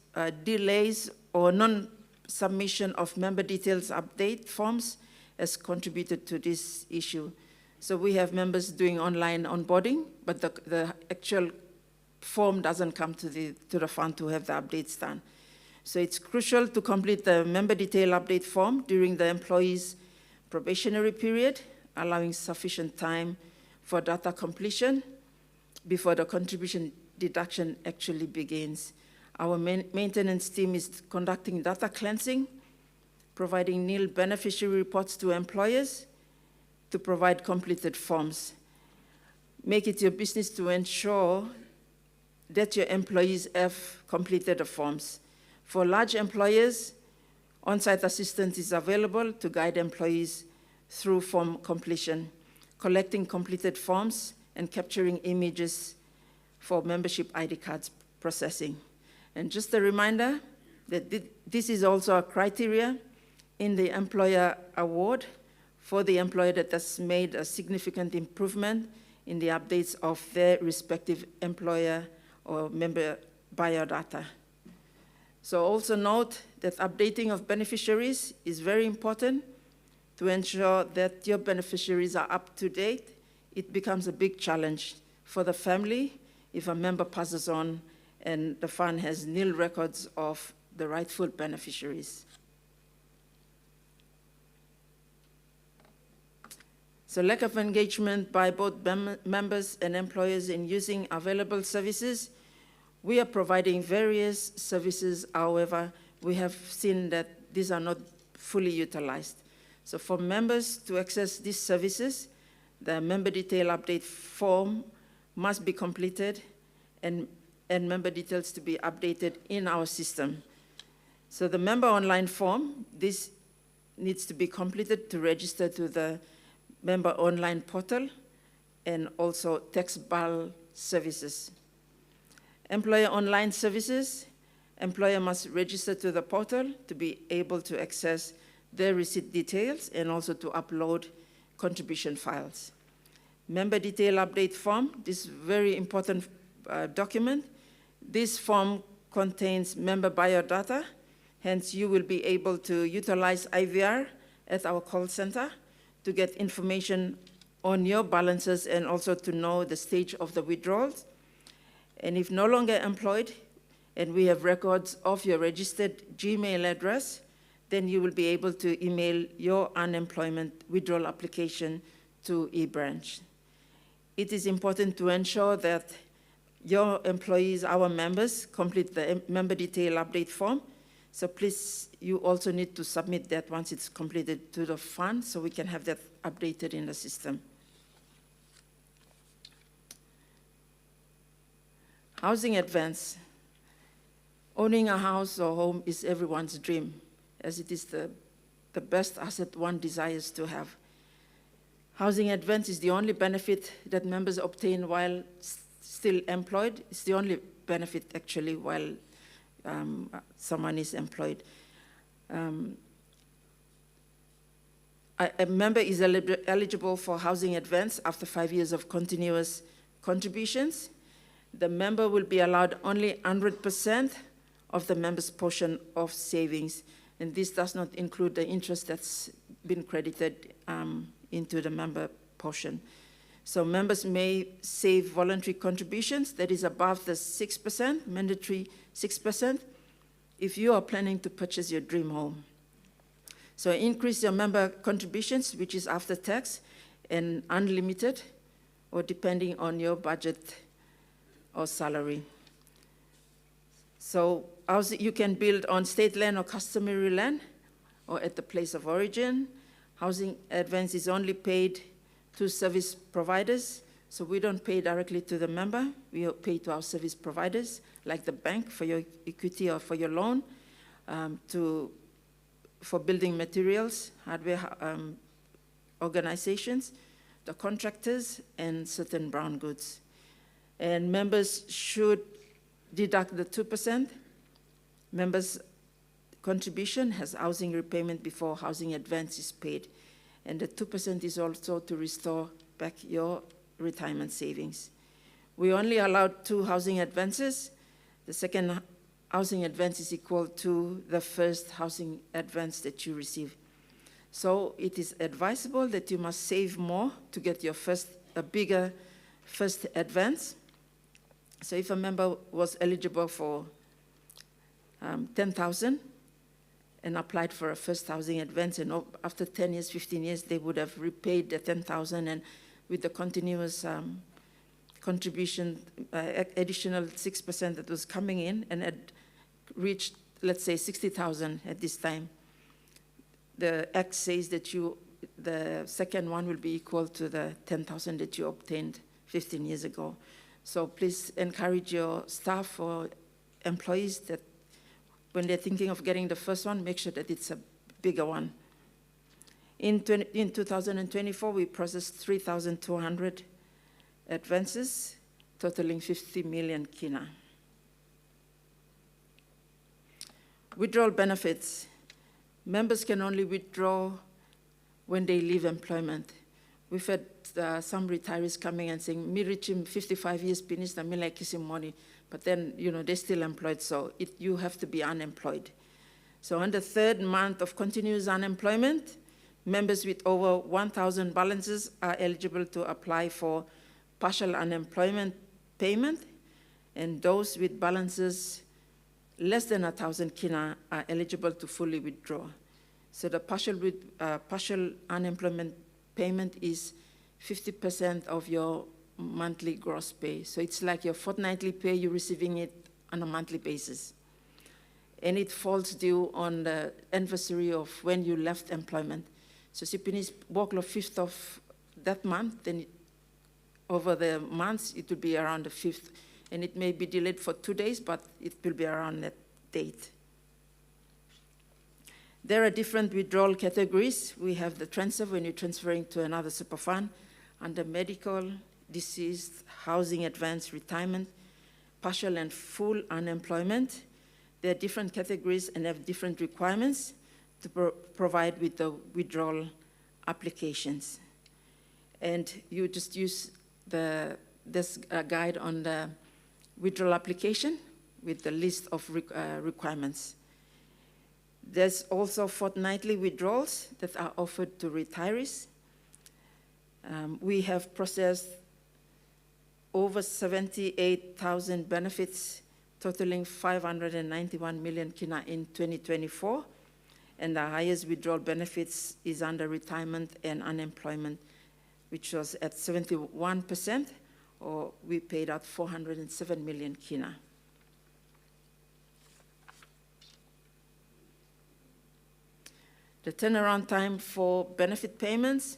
delays or non-submission of member details update forms has contributed to this issue. So we have members doing online onboarding, but the actual form doesn't come to the fund to have the updates done. So it's crucial to complete the member detail update form during the employee's probationary period, allowing sufficient time for data completion before the contribution deduction actually begins. Our maintenance team is conducting data cleansing, providing nil beneficiary reports to employers to provide completed forms. Make it your business to ensure that your employees have completed the forms. For large employers, on-site assistance is available to guide employees through form completion, collecting completed forms and capturing images for membership ID cards processing. And just a reminder that this is also a criteria in the employer award for the employer that has made a significant improvement in the updates of their respective employer or member biodata. So also note that updating of beneficiaries is very important to ensure that your beneficiaries are up to date. It becomes a big challenge for the family if a member passes on and the fund has nil records of the rightful beneficiaries. So lack of engagement by both members and employers in using available services. We are providing various services, however, we have seen that these are not fully utilized. So for members to access these services, the member detail update form must be completed and member details to be updated in our system. So the member online form, this needs to be completed to register to the member online portal and also tax BAL services. Employer online services, employer must register to the portal to be able to access their receipt details and also to upload contribution files. Member detail update form, this very important document. This form contains member biodata, hence you will be able to utilize IVR at our call center to get information on your balances and also to know the stage of the withdrawals. And if no longer employed, and we have records of your registered Gmail address, then you will be able to email your unemployment withdrawal application to eBranch. It is important to ensure that your employees, our members, complete the member detail update form. So please, you also need to submit that once it's completed to the fund so we can have that updated in the system. Housing advance. Owning a house or home is everyone's dream, as it is the best asset one desires to have. Housing advance is the only benefit that members obtain while still employed. It's the only benefit, actually, while someone is employed. A member is eligible for housing advance after 5 years of continuous contributions. The member will be allowed only 100% of the member's portion of savings, and this does not include the interest that's been credited into the member portion. So members may save voluntary contributions that is above the 6%, mandatory 6%, if you are planning to purchase your dream home. So increase your member contributions, which is after tax, and unlimited, or depending on your budget or salary. So you can build on state land or customary land, or at the place of origin. Housing advance is only paid to service providers, so we don't pay directly to the member. We pay to our service providers, like the bank for your equity or for your loan, for building materials, hardware organizations, the contractors, and certain brown goods. And members should deduct the 2%, members' contribution has housing repayment before housing advance is paid. And the 2% is also to restore back your retirement savings. We only allowed 2 housing advances. The second housing advance is equal to the first housing advance that you receive. So it is advisable that you must save more to get your a bigger first advance. So if a member was eligible for 10,000 and applied for a first housing advance, and after 10 years, 15 years, they would have repaid the 10,000, and with the continuous contribution, additional 6% that was coming in, and had reached, let's say, 60,000 at this time. The Act says that the second one will be equal to the 10,000 that you obtained 15 years ago. So please encourage your staff or employees that when they're thinking of getting the first one, make sure that it's a bigger one. In 2024, we processed 3,200 advances, totaling 50 million kina. Withdrawal benefits. Members can only withdraw when they leave employment. We've had some retirees coming and saying, "Me reaching 55 years finished, I like kissing money," but then they're still employed, so you have to be unemployed. So on the 3rd month of continuous unemployment, members with over 1,000 balances are eligible to apply for partial unemployment payment, and those with balances less than 1,000 kina are eligible to fully withdraw. So the partial unemployment payment is 50% of your monthly gross pay. So it's like your fortnightly pay, you're receiving it on a monthly basis. And it falls due on the anniversary of when you left employment. So if you finish work on the 5th of that month, then over the months, it will be around the 5th. And it may be delayed for 2 days, but it will be around that date. There are different withdrawal categories. We have the transfer when you're transferring to another super fund, under medical, deceased, housing advance, retirement, partial and full unemployment. There are different categories and have different requirements to provide with the withdrawal applications. And you just use this guide on the withdrawal application with the list of requirements. There's also fortnightly withdrawals that are offered to retirees. We have processed over 78,000 benefits, totaling 591 million kina in 2024, and the highest withdrawal benefits is under retirement and unemployment, which was at 71%, or we paid out 407 million kina. The turnaround time for benefit payments,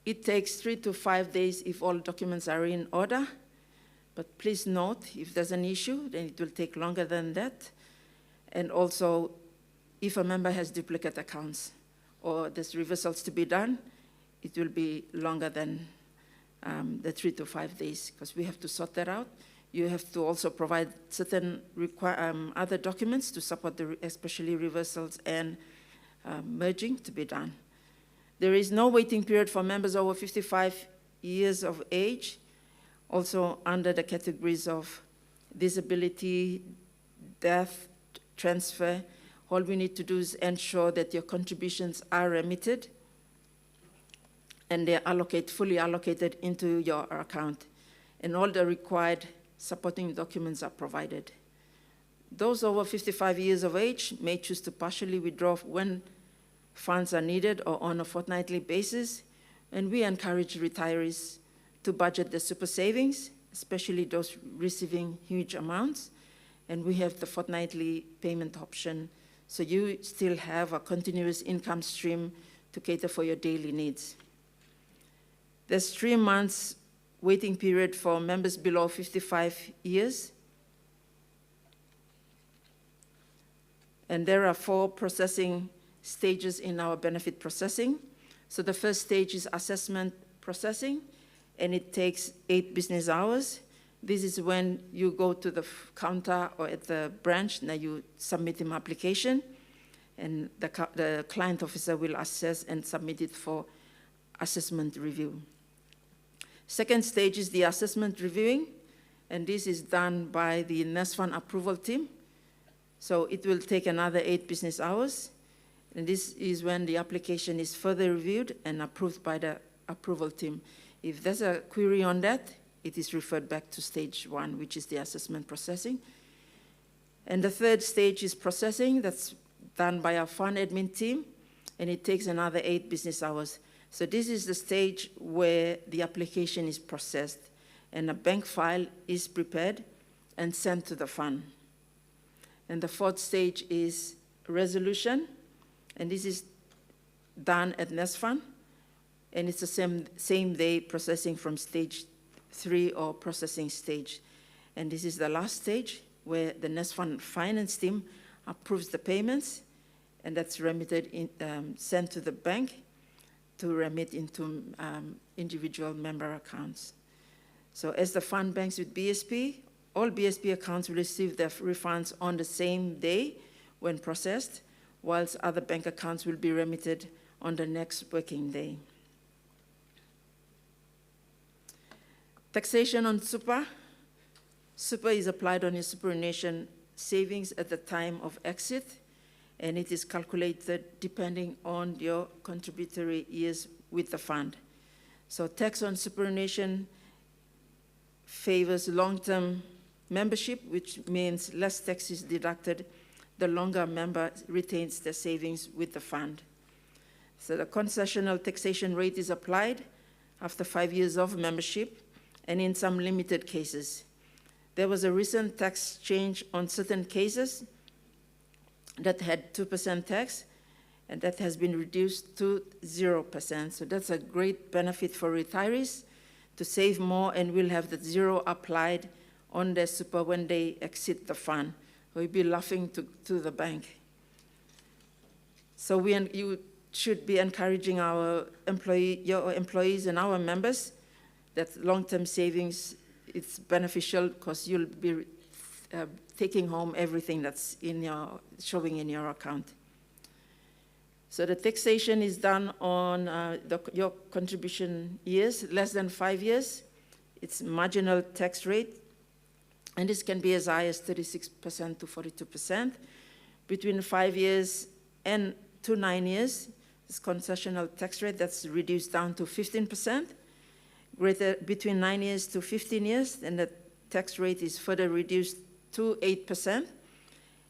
it takes 3 to 5 days if all documents are in order. But please note, if there's an issue, then it will take longer than that. And also, if a member has duplicate accounts or there's reversals to be done, it will be longer than the 3 to 5 days, because we have to sort that out. You have to also provide certain other documents to support especially reversals and merging to be done. There is no waiting period for members over 55 years of age, also under the categories of disability, death, transfer. All we need to do is ensure that your contributions are remitted and they're fully allocated into your account, and all the required supporting documents are provided. Those over 55 years of age may choose to partially withdraw when funds are needed or on a fortnightly basis, and we encourage retirees to budget their super savings, especially those receiving huge amounts, and we have the fortnightly payment option, so you still have a continuous income stream to cater for your daily needs. There's 3 months waiting period for members below 55 years. And there are 4 processing stages in our benefit processing. So the first stage is assessment processing, and it takes 8 business hours. This is when you go to the counter or at the branch, now you submit an application, and the client officer will assess and submit it for assessment review. Second stage is the assessment reviewing, and this is done by the Nasfund approval team. So it will take another 8 business hours, and this is when the application is further reviewed and approved by the approval team. If there's a query on that, it is referred back to stage 1, which is the assessment processing. And the third stage is processing. That's done by our fund admin team, and it takes another 8 business hours. So this is the stage where the application is processed, and a bank file is prepared and sent to the fund. And the fourth stage is resolution, and this is done at Nasfund, and it's the same day processing from stage 3 or processing stage. And this is the last stage where the Nasfund finance team approves the payments, and that's remitted sent to the bank to remit into individual member accounts. So as the fund banks with BSP, all BSP accounts will receive their refunds on the same day when processed, whilst other bank accounts will be remitted on the next working day. Taxation on super. Super is applied on your superannuation savings at the time of exit, and it is calculated depending on your contributory years with the fund. So tax on superannuation favors long-term membership, which means less tax is deducted the longer a member retains their savings with the fund. So the concessional taxation rate is applied after 5 years of membership, and in some limited cases. There was a recent tax change on certain cases that had 2% tax, and that has been reduced to 0%. So that's a great benefit for retirees to save more, and will have the 0 applied on their super when they exit the fund. We'll be laughing to the bank. So you should be encouraging your employees and our members that long-term savings, it's beneficial because you'll be taking home everything that's showing in your account. So the taxation is done on your contribution years, less than 5 years. It's marginal tax rate, and this can be as high as 36% to 42%. Between 5 years and to 9 years, this concessional tax rate that's reduced down to 15%. Greater between 9 years to 15 years, then the tax rate is further reduced to 8%.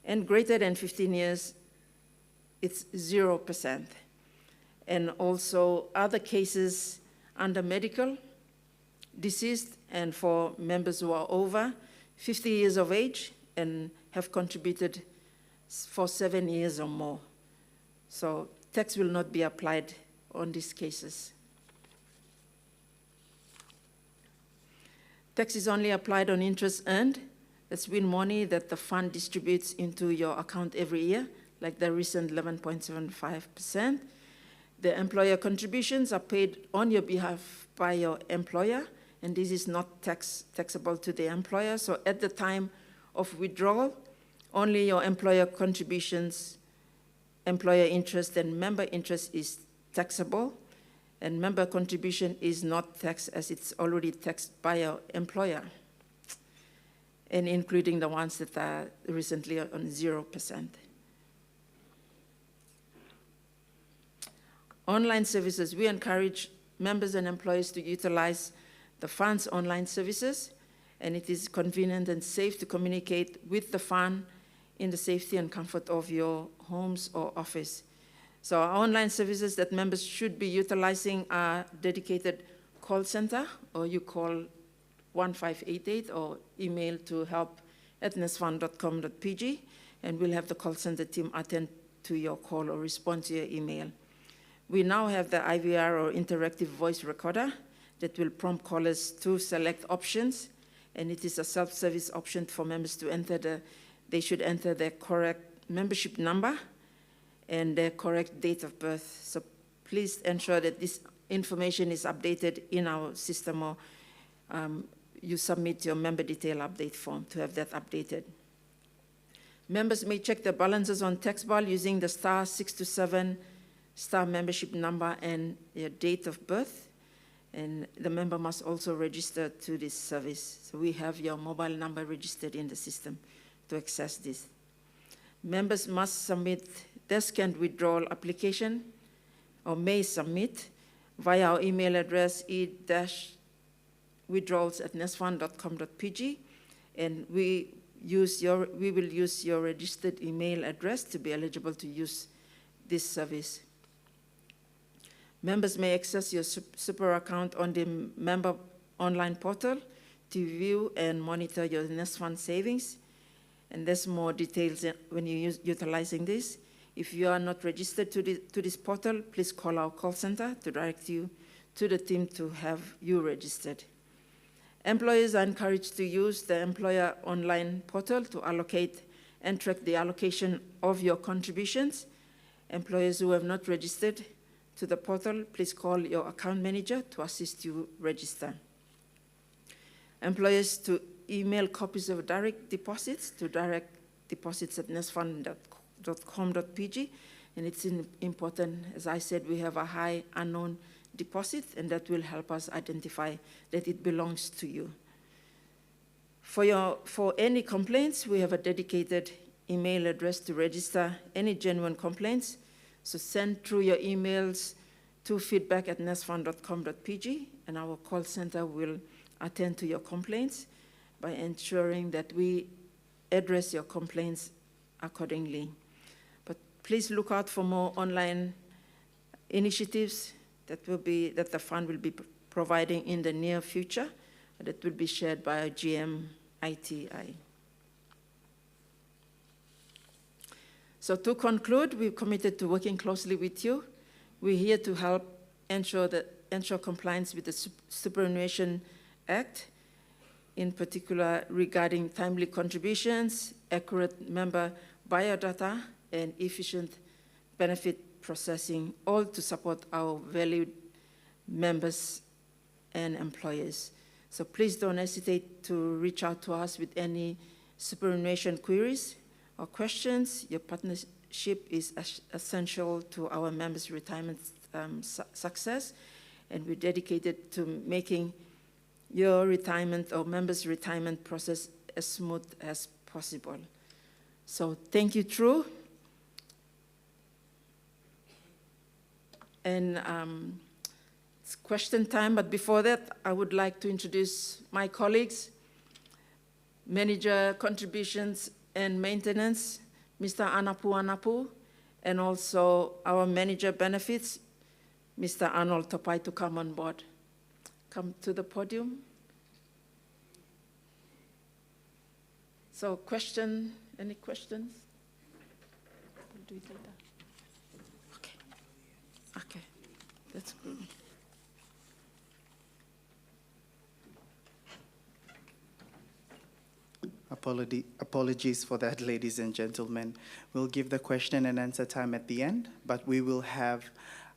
And greater than 15 years, it's 0%. And also other cases under medical, deceased, and for members who are over 50 years of age and have contributed for 7 years or more. So tax will not be applied on these cases. Tax is only applied on interest earned. That's win money that the fund distributes into your account every year, like the recent 11.75%. The employer contributions are paid on your behalf by your employer, and this is not taxable to the employer. So at the time of withdrawal, only your employer contributions, employer interest, and member interest is taxable, and member contribution is not taxed as it's already taxed by your employer, and including the ones that are recently on 0%. Online services, we encourage members and employees to utilize the fund's online services, and it is convenient and safe to communicate with the fund in the safety and comfort of your homes or office. So our online services that members should be utilizing are dedicated call center, or you call 1588 or email to help@nasfund.com.pg, and we'll have the call center team attend to your call or respond to your email. We now have the IVR or interactive voice recorder that will prompt callers to select options, and it is a self-service option for members to enter they should enter their correct membership number and their correct date of birth. So please ensure that this information is updated in our system, or you submit your member detail update form to have that updated. Members may check their balances on TaxBal using the *627 star membership number and their date of birth. And the member must also register to this service. So we have your mobile number registered in the system to access this. Members must submit their scanned withdrawal application, or may submit, via our email address e-withdrawals@nasfund.com.pg, and we will use your registered email address to be eligible to use this service. Members may access your super account on the member online portal to view and monitor your Nasfund savings. And there's more details when you're utilizing this. If you are not registered to this portal, please call our call center to direct you to the team to have you registered. Employers are encouraged to use the employer online portal to allocate and track the allocation of your contributions. Employers who have not registered to the portal, please call your account manager to assist you register. Employers to email copies of direct deposits to directdeposits@nasfund.com.pg, and it's important, as I said, we have a high unknown deposit, and that will help us identify that it belongs to you. For any complaints, we have a dedicated email address to register any genuine complaints. So send through your emails to feedback@nasfund.com.pg, and our call center will attend to your complaints by ensuring that we address your complaints accordingly. But please look out for more online initiatives that the fund will be providing in the near future, that will be shared by our GM ITI. So to conclude, we're committed to working closely with you. We're here to help ensure compliance with the Superannuation Act, in particular regarding timely contributions, accurate member biodata, and efficient benefit processing, all to support our valued members and employers. So please don't hesitate to reach out to us with any superannuation queries or questions. Your partnership is essential to our members' retirement success, and we're dedicated to making your retirement or members' retirement process as smooth as possible. So thank you, Drew. And it's question time, but before that, I would like to introduce my colleagues, Manager Contributions and Maintenance, Mr. Anapu, and also our Manager Benefits, Mr. Arnold Topai, to come on board. Come to the podium. So any questions? We'll do it later. Okay, that's good. Apologies for that, ladies and gentlemen. We'll give the question and answer time at the end, but we will have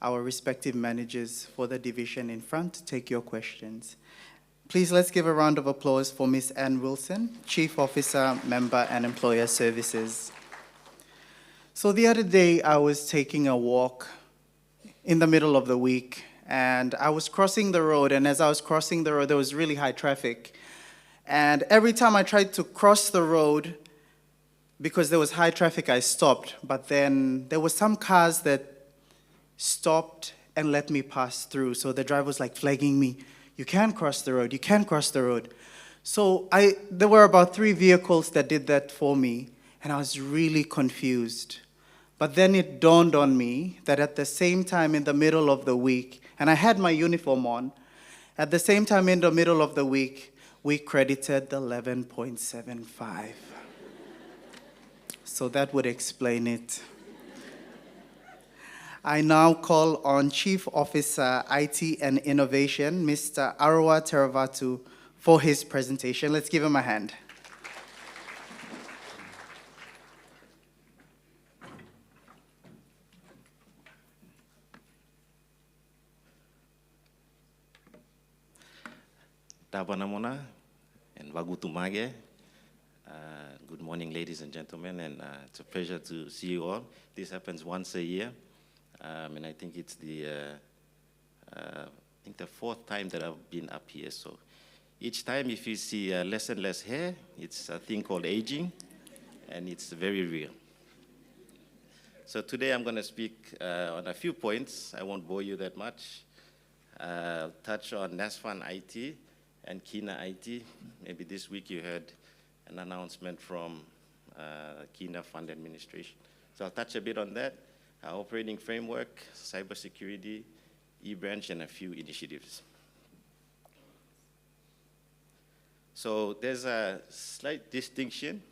our respective managers for the division in front to take your questions. Please, let's give a round of applause for Ms. Ann Wilson, Chief Officer, Member and Employer Services. So the other day, I was taking a walk in the middle of the week, and I was crossing the road, and as I was crossing the road, there was really high traffic. And every time I tried to cross the road, because there was high traffic, I stopped. But then there were some cars that stopped and let me pass through. So the driver was like flagging me, "You can't cross the road, you can't cross the road." So there were about 3 vehicles that did that for me, and I was really confused. But then it dawned on me that at the same time in the middle of the week, and I had my uniform on, at the same time in the middle of the week, we credited the 11.75. So that would explain it. I now call on Chief Officer, IT and Innovation, Mr. Arwa Teravatu, for his presentation. Let's give him a hand. Tabanamona, Wagutumage. Good morning, ladies and gentlemen, and it's a pleasure to see you all. This happens once a year, and I think it's the fourth time that I've been up here. So each time, if you see less and less hair, it's a thing called aging, and it's very real. So today I'm going to speak on a few points. I won't bore you that much. Touch on Nasfund IT and Kina IT. Maybe this week you heard an announcement from Kina Fund Administration. So I'll touch a bit on that, our operating framework, cybersecurity, e-branch, and a few initiatives. So there's a slight distinction.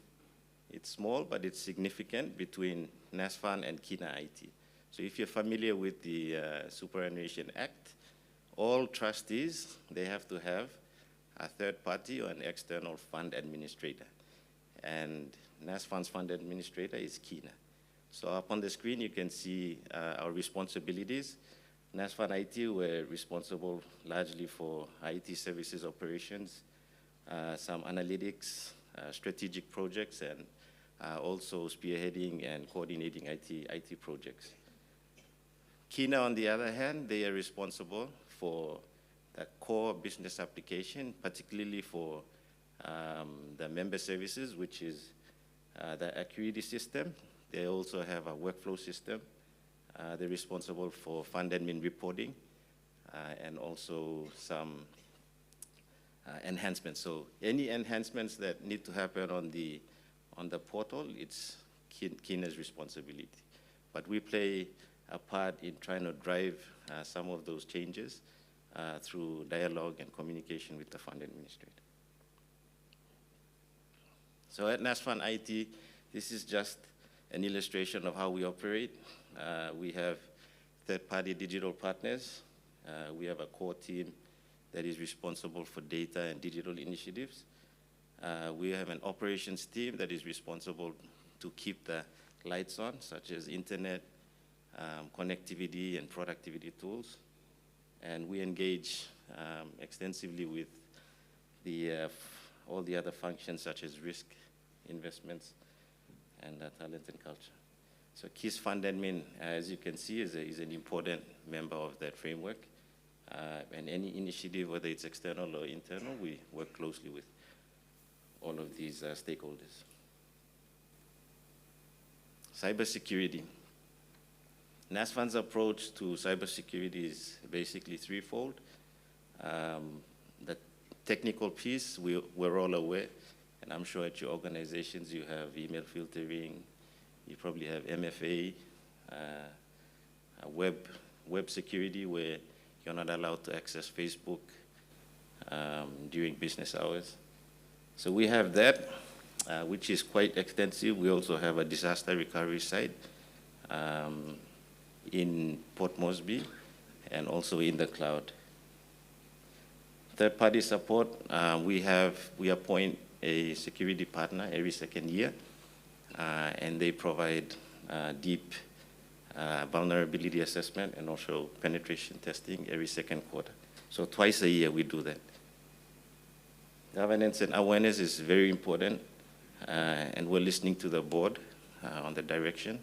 It's small, but it's significant between Nasfund and Kina IT. So if you're familiar with the Superannuation Act, all trustees, they have to have a third party or an external fund administrator. And Nasfund's fund administrator is Kina. So up on the screen, you can see our responsibilities. Nasfund IT, we're responsible largely for IT services operations, some analytics, strategic projects, and also spearheading and coordinating IT projects. Kina, on the other hand, they are responsible for the core business application, particularly for the member services, which is the Acuity system. They also have a workflow system. They're responsible for fund admin reporting and also some enhancements. So any enhancements that need to happen on the portal, it's Kina's responsibility. But we play a part in trying to drive some of those changes through dialogue and communication with the fund administrator. So at Nasfund IT, this is just an illustration of how we operate. We have third-party digital partners. We have a core team that is responsible for data and digital initiatives. We have an operations team that is responsible to keep the lights on, such as internet, connectivity, and productivity tools. And we engage extensively with all the other functions, such as risk, investments, and talent and culture. So KISS Fund Admin, as you can see, is an important member of that framework. And any initiative, whether it's external or internal, we work closely with all of these stakeholders. Cybersecurity. Nasfund's approach to cybersecurity is basically threefold. The technical piece, we're all aware, and I'm sure at your organizations you have email filtering, you probably have MFA, web security where you're not allowed to access Facebook during business hours. So we have that, which is quite extensive. We also have a disaster recovery site in Port Moresby and also in the cloud. Third-party support, we appoint a security partner every second year, and they provide deep vulnerability assessment and also penetration testing every second quarter. So twice a year we do that. Governance and awareness is very important, and we're listening to the board on the direction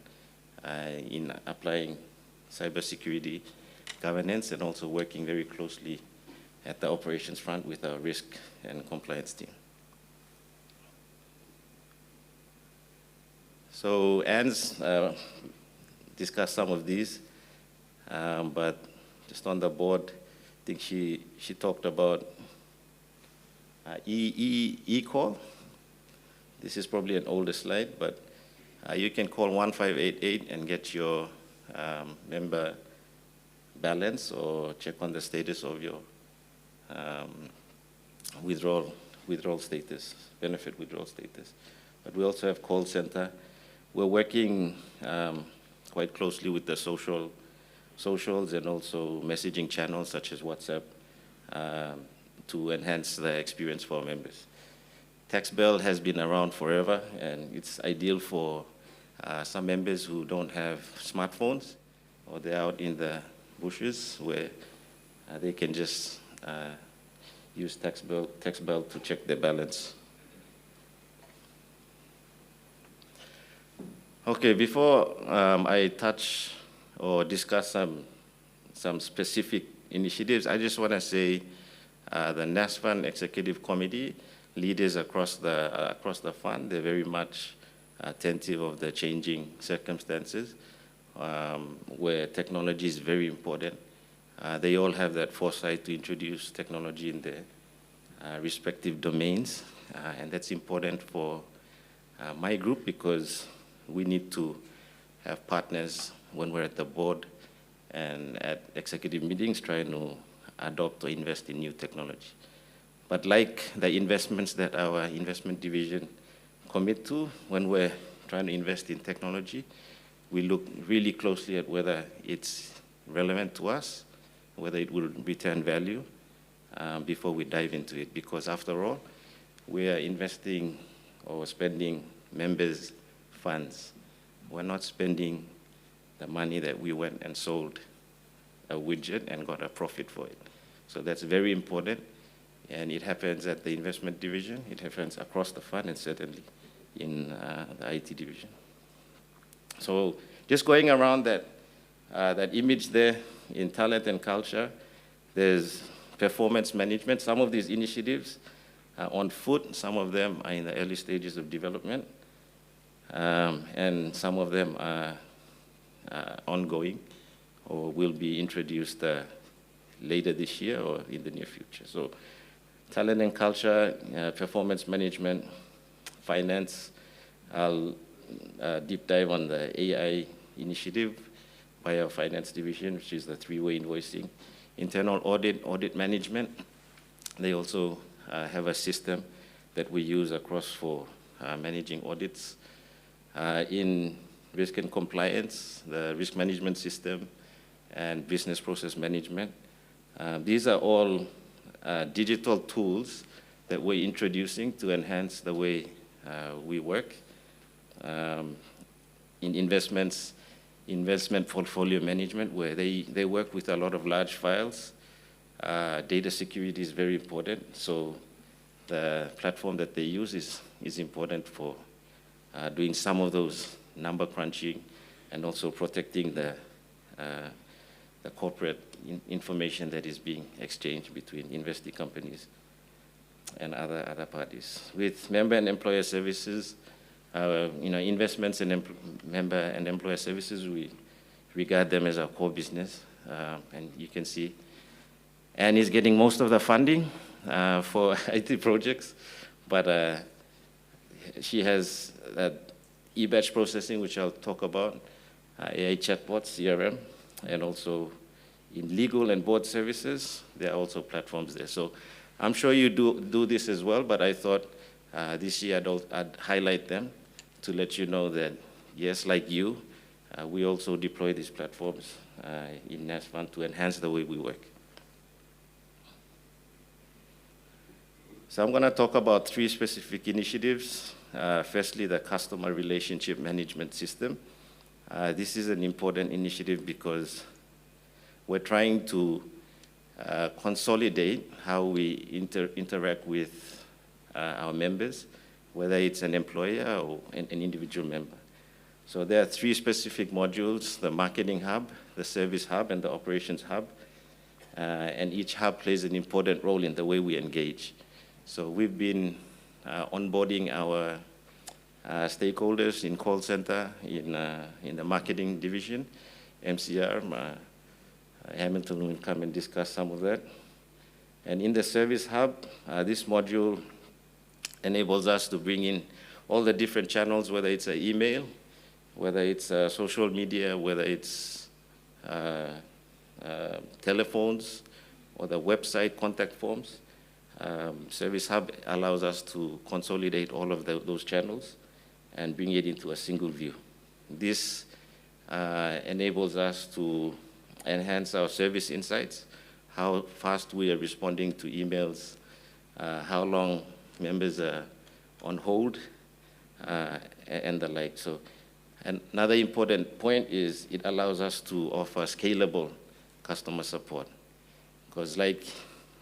in applying cybersecurity governance and also working very closely at the operations front with our risk and compliance team. So Anne's discussed some of these, but just on the board, I think she talked about e-call. This is probably an older slide, but you can call 1588 and get your member balance or check on the status of your withdrawal status, benefit withdrawal status. But we also have call center. We're working quite closely with the socials and also messaging channels such as WhatsApp to enhance the experience for our members. TaxBell has been around forever, and it's ideal for some members who don't have smartphones or they're out in the bushes where they can just use tax bill to check their balance. Okay, before I touch or discuss some specific initiatives, I just want to say the Nasfund Executive Committee, leaders across the fund, they're very much attentive of the changing circumstances where technology is very important. They all have that foresight to introduce technology in their respective domains, and that's important for my group because we need to have partners when we're at the board and at executive meetings trying to adopt or invest in new technology. But like the investments that our investment division commit to, when we're trying to invest in technology, we look really closely at whether it's relevant to us, whether it will return value before we dive into it. Because after all, we are investing or spending members' funds. We're not spending the money that we went and sold a widget and got a profit for it. So that's very important. And it happens at the investment division, it happens across the fund, and certainly in the IT division. So just going around that image there in talent and culture, there's performance management. Some of these initiatives are on foot, some of them are in the early stages of development, and some of them are ongoing or will be introduced later this year or in the near future. So talent and culture, performance management, finance. I'll deep dive on the AI initiative by our finance division, which is the three-way invoicing. Internal audit management. They also have a system that we use across for managing audits. In risk and compliance, the risk management system and business process management. These are all digital tools that we're introducing to enhance the way we work. In investment portfolio management, where they work with a lot of large files. Data security is very important, so the platform that they use is important for doing some of those number crunching and also protecting the corporate information that is being exchanged between investing companies and other parties. With member and employer services, investments in member and employer services, we regard them as our core business, and you can see Anne is getting most of the funding for IT projects, but she has e-batch processing, which I'll talk about, AI chatbots, CRM, and also in legal and board services, there are also platforms there. So I'm sure you do this as well, but I thought this year I'd highlight them to let you know that, yes, like you, we also deploy these platforms in Nasfund to enhance the way we work. So I'm going to talk about 3 specific initiatives. Firstly, the customer relationship management system. This is an important initiative because we're trying to consolidate how we interact with our members, whether it's an employer or an individual member. So there are 3 specific modules: the marketing hub, the service hub, and the operations hub. And each hub plays an important role in the way we engage. So we've been onboarding our stakeholders in call center, in the marketing division, MCR. Hamilton will come and discuss some of that. And in the service hub, this module enables us to bring in all the different channels, whether it's an email, whether it's social media, whether it's telephones, or the website contact forms. Service Hub allows us to consolidate all of those channels and bring it into a single view. This enables us to enhance our service insights, how fast we are responding to emails, how long members are on hold, and the like. So another important point is it allows us to offer scalable customer support. Because like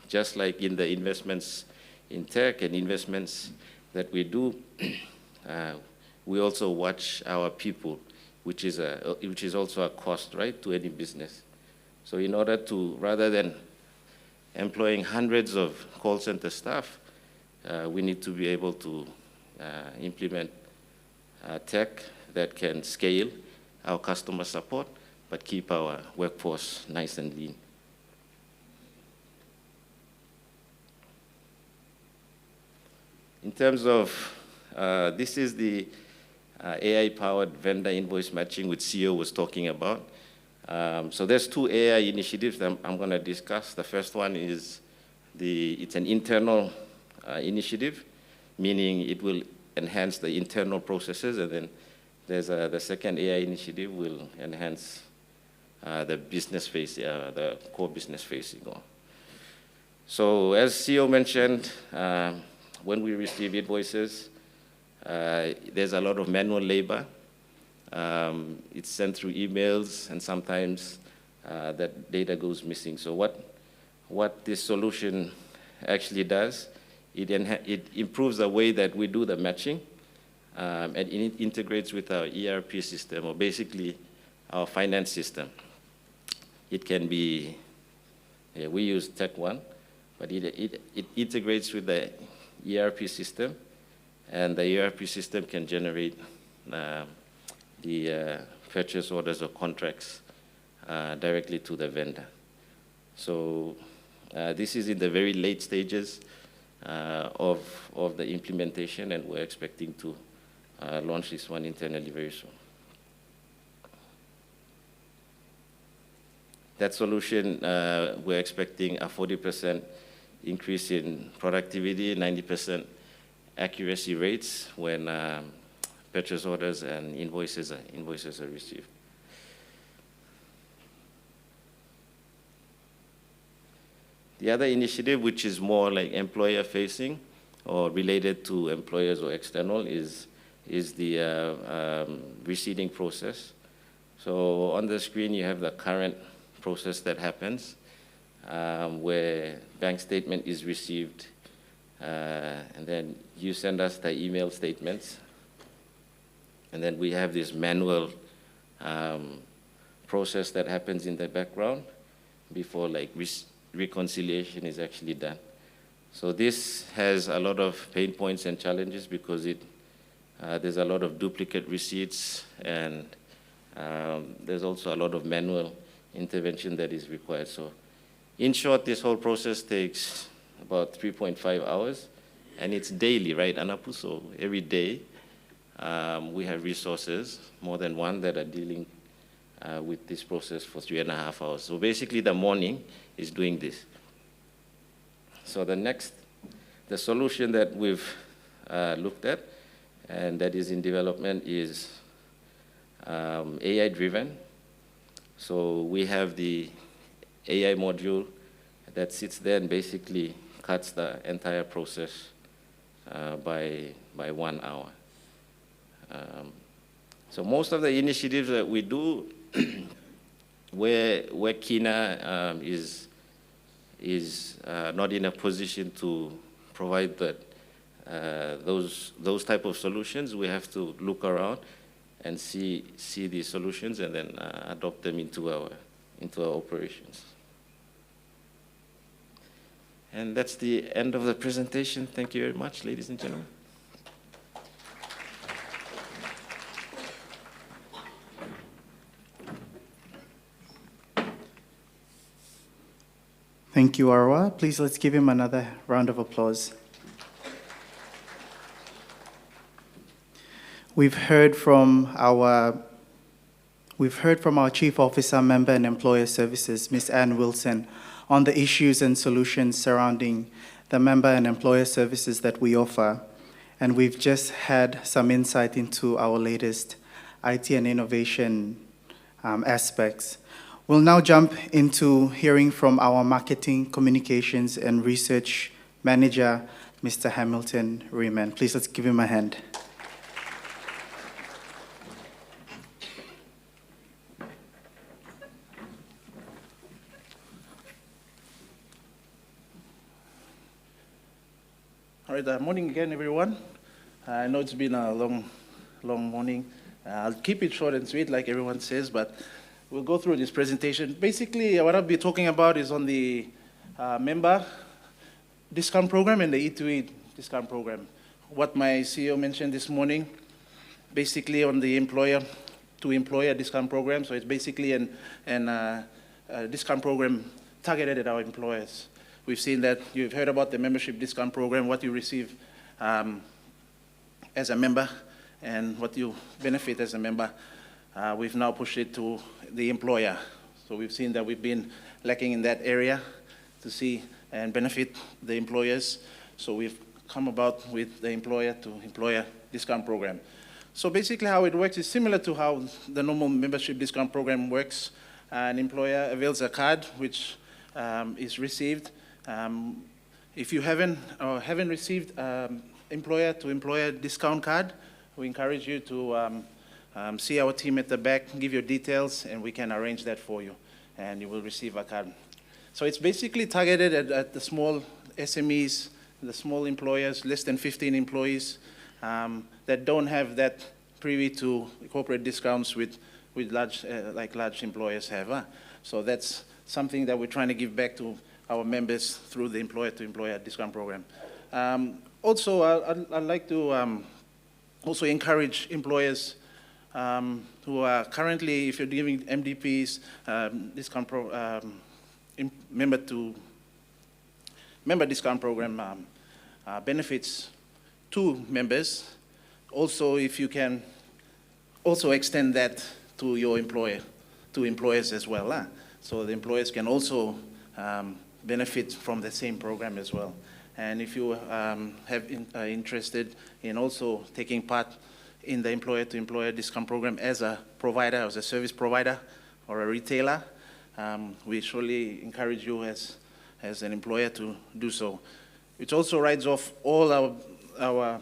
just like in the investments in tech and investments that we do, we also watch our people, which is also a cost, right, to any business. So in order to, rather than employing hundreds of call center staff, we need to be able to implement tech that can scale our customer support, but keep our workforce nice and lean. In terms of, this is the AI-powered vendor invoice matching which CEO was talking about. So there's two AI initiatives that I'm going to discuss. The first one is it's an internal initiative, meaning it will enhance the internal processes, and then there's the second AI initiative will enhance the business face, the core business facing. So as CEO mentioned, when we receive invoices, there's a lot of manual labor. It's sent through emails, and sometimes that data goes missing. So what this solution actually does, it improves the way that we do the matching, and it integrates with our ERP system, or basically our finance system. It can be, we use Tech One, but it integrates with the ERP system, and the ERP system can generate the purchase orders or contracts directly to the vendor. So this is in the very late stages of the implementation, and we're expecting to launch this one internally very soon. That solution, we're expecting a 40% increase in productivity, 90% accuracy rates when purchase orders and invoices are received. The other initiative, which is more like employer-facing or related to employers or external, is the receipting process. So on the screen, you have the current process that happens where bank statement is received, and then you send us the email statements, and then we have this manual process that happens in the background before like reconciliation is actually done. So this has a lot of pain points and challenges because there's a lot of duplicate receipts, and there's also a lot of manual intervention that is required. So in short, this whole process takes about 3.5 hours, and it's daily, right, Anapu? So every day we have resources, more than one, that are dealing with this process for 3.5 hours. So basically the morning is doing this. So the solution that we've looked at and that is in development is AI-driven. So we have the AI module that sits there and basically cuts the entire process by 1 hour. So most of the initiatives that we do where Kina is not in a position to provide those type of solutions, we have to look around and see these solutions and then adopt them into our operations. And that's the end of the presentation. Thank you very much, ladies and gentlemen. Thank you, Arwa. Please, let's give him another round of applause. We've heard from our Chief Officer, Member and Employer Services, Ms. Ann Wilson, on the issues and solutions surrounding the member and employer services that we offer. And we've just had some insight into our latest IT and innovation aspects. We'll now jump into hearing from our Marketing, Communications, and Research Manager, Mr. Hamilton Riemann. Please, let's give him a hand. All right, morning again, everyone. I know it's been a long morning. I'll keep it short and sweet, like everyone says, but we'll go through this presentation. Basically, what I'll be talking about is on the member discount program and the E2E discount program. What my CEO mentioned this morning, basically on the employer-to-employer discount program. So it's basically a discount program targeted at our employers. We've seen that. You've heard about the membership discount program, what you receive as a member and what you benefit as a member. We've now pushed it to the employer. So we've seen that we've been lacking in that area to see and benefit the employers. So we've come about with the employer-to-employer discount program. So basically how it works is similar to how the normal membership discount program works. An employer avails a card which is received. If you haven't received employer-to-employer discount card, we encourage you to see our team at the back, give your details, and we can arrange that for you, and you will receive a card. So it's basically targeted at the small SMEs, the small employers, less than 15 employees, that don't have that privy to corporate discounts with large, like large employers have. So that's something that we're trying to give back to our members through the employer-to-employer discount program. Also, I'd like to also encourage employers who are currently, if you're giving MDPs, discount member discount program benefits to members. Also, if you can also extend that to your employers as well. So the employers can also benefit from the same program as well. And if you are interested in also taking part in the employer-to-employer discount program as a provider, as a service provider or a retailer, we surely encourage you as an employer to do so. It also rides off all our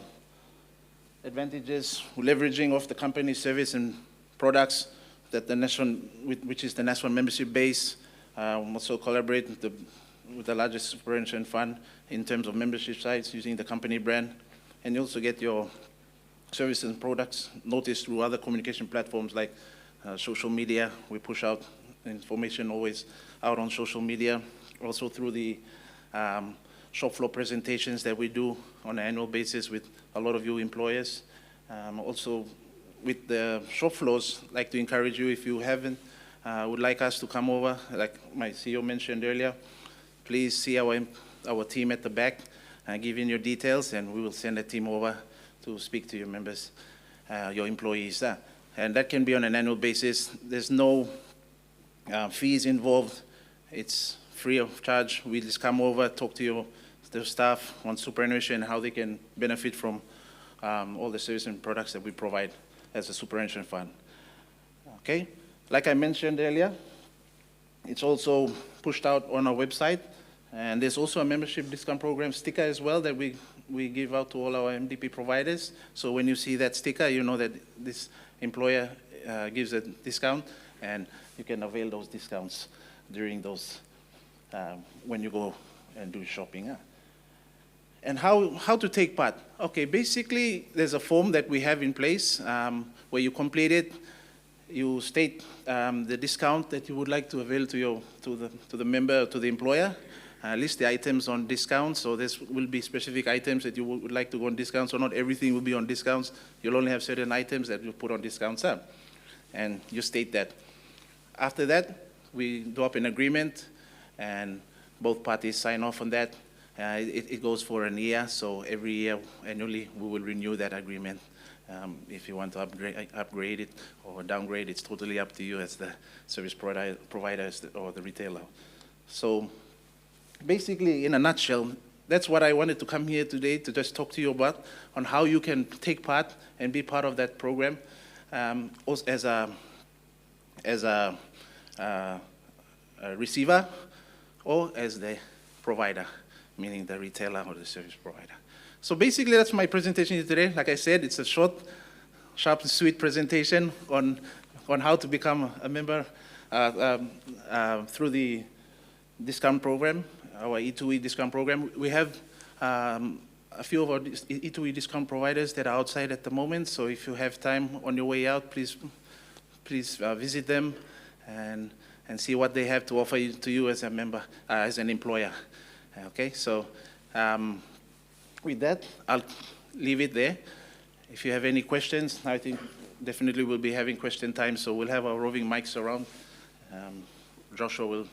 advantages, leveraging off the company's service and products that the Nasfund, which is the Nasfund membership base, also collaborate with the largest superannuation fund in terms of membership sites using the company brand. And you also get your services and products noticed through other communication platforms like social media. We push out information always out on social media. Also through the shop floor presentations that we do on an annual basis with a lot of you employers. Also with the shop floors, I'd like to encourage you, if you haven't, would like us to come over, like my CEO mentioned earlier, please see our team at the back, give in your details, and we will send a team over to speak to your members, your employees. And that can be on an annual basis. There's no fees involved. It's free of charge. We just come over, talk to the staff on superannuation and how they can benefit from all the services and products that we provide as a superannuation fund. Okay, like I mentioned earlier, it's also pushed out on our website, and there's also a membership discount program sticker as well that we give out to all our MDP providers. So when you see that sticker, you know that this employer gives a discount, and you can avail those discounts during those, when you go and do shopping. And how to take part? Okay, basically there's a form that we have in place where you complete it. You state the discount that you would like to avail to the member, or to the employer. List the items on discounts. So this will be specific items that you would like to go on discounts. So not everything will be on discounts. You'll only have certain items that you put on discounts up, and you state that. After that, we do up an agreement, and both parties sign off on that. It goes for an year, so every year, annually, we will renew that agreement. If you want to upgrade it or downgrade, it's totally up to you as the service provider or the retailer. So basically, in a nutshell, that's what I wanted to come here today to just talk to you about, on how you can take part and be part of that program as a receiver or as the provider, meaning the retailer or the service provider. So basically, that's my presentation today. Like I said, it's a short, sharp, and sweet presentation on how to become a member through the discount program, our E2E discount program. We have a few of our E2E discount providers that are outside at the moment. So if you have time on your way out, please visit them and see what they have to offer to you as a member, as an employer. Okay, so with that, I'll leave it there. If you have any questions, I think definitely we'll be having question time, so we'll have our roving mics around. Joshua will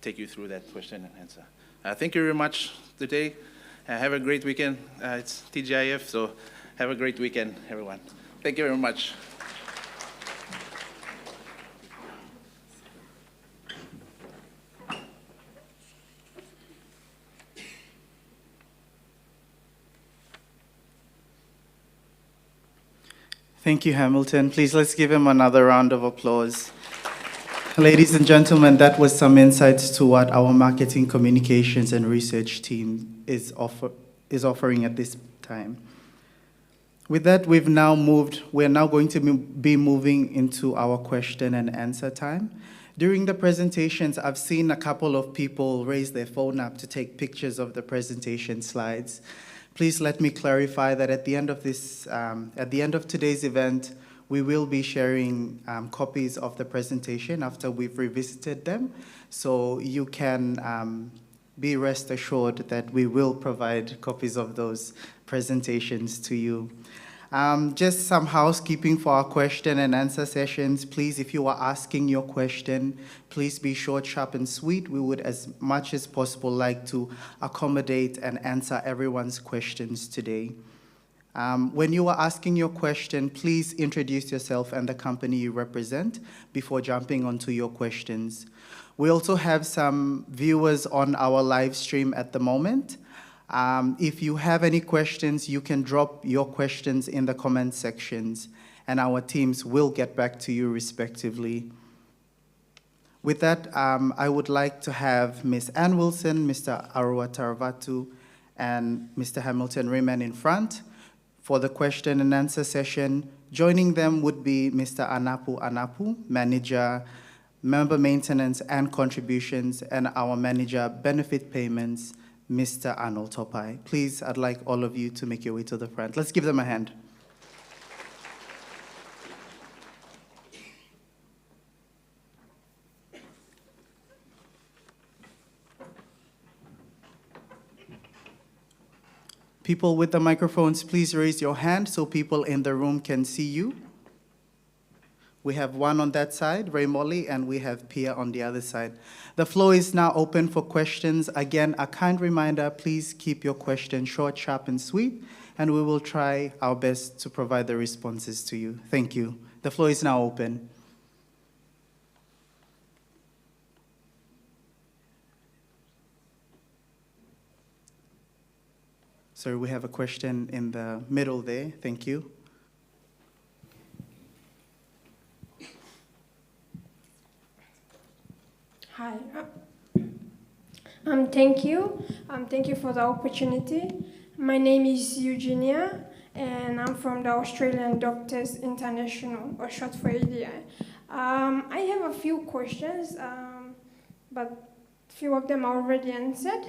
take you through that question and answer. Thank you very much today. Have a great weekend. It's TGIF, so have a great weekend, everyone. Thank you very much. Thank you, Hamilton. Please, let's give him another round of applause. Ladies and gentlemen, that was some insights to what our marketing, communications, and research team is offering at this time. With that, we're now going to be moving into our question and answer time. During the presentations, I've seen a couple of people raise their phone up to take pictures of the presentation slides. Please let me clarify that at the end of today's event, we will be sharing copies of the presentation after we've revisited them. So you can be rest assured that we will provide copies of those presentations to you. Just some housekeeping for our question and answer sessions. Please, if you are asking your question, please be short, sharp, and sweet. We would, as much as possible, like to accommodate and answer everyone's questions today. When you are asking your question, please introduce yourself and the company you represent before jumping onto your questions. We also have some viewers on our live stream at the moment. If you have any questions, you can drop your questions in the comment sections, and our teams will get back to you respectively. With that, I would like to have Ms. Ann Wilson, Mr. Arua Taravatu, and Mr. Hamilton Riemann in front for the question and answer session. Joining them would be Mr. Anapu, Manager, Member Maintenance and Contributions, and our Manager, Benefit Payments, Mr. Arnold Topai. Please, I'd like all of you to make your way to the front. Let's give them a hand. People with the microphones, please raise your hand so people in the room can see you. We have one on that side, Ray Molly, and we have Pia on the other side. The floor is now open for questions. Again, a kind reminder, please keep your questions short, sharp, and sweet, and we will try our best to provide the responses to you. Thank you. The floor is now open. Sorry, we have a question in the middle there. Thank you. Hi. Thank you. Thank you for the opportunity. My name is Eugenia, and I'm from the Australian Doctors International, or short for ADI. I have a few questions, but a few of them are already answered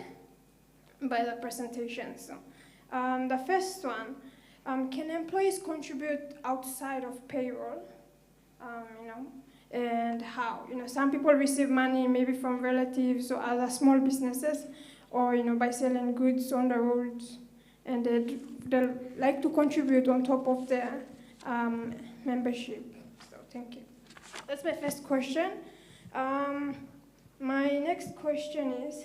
by the presentation. So, the first one, can employees contribute outside of payroll? And how? Some people receive money maybe from relatives or other small businesses, or by selling goods on the roads, and they'll like to contribute on top of their membership. So thank you. That's my first question. My next question is,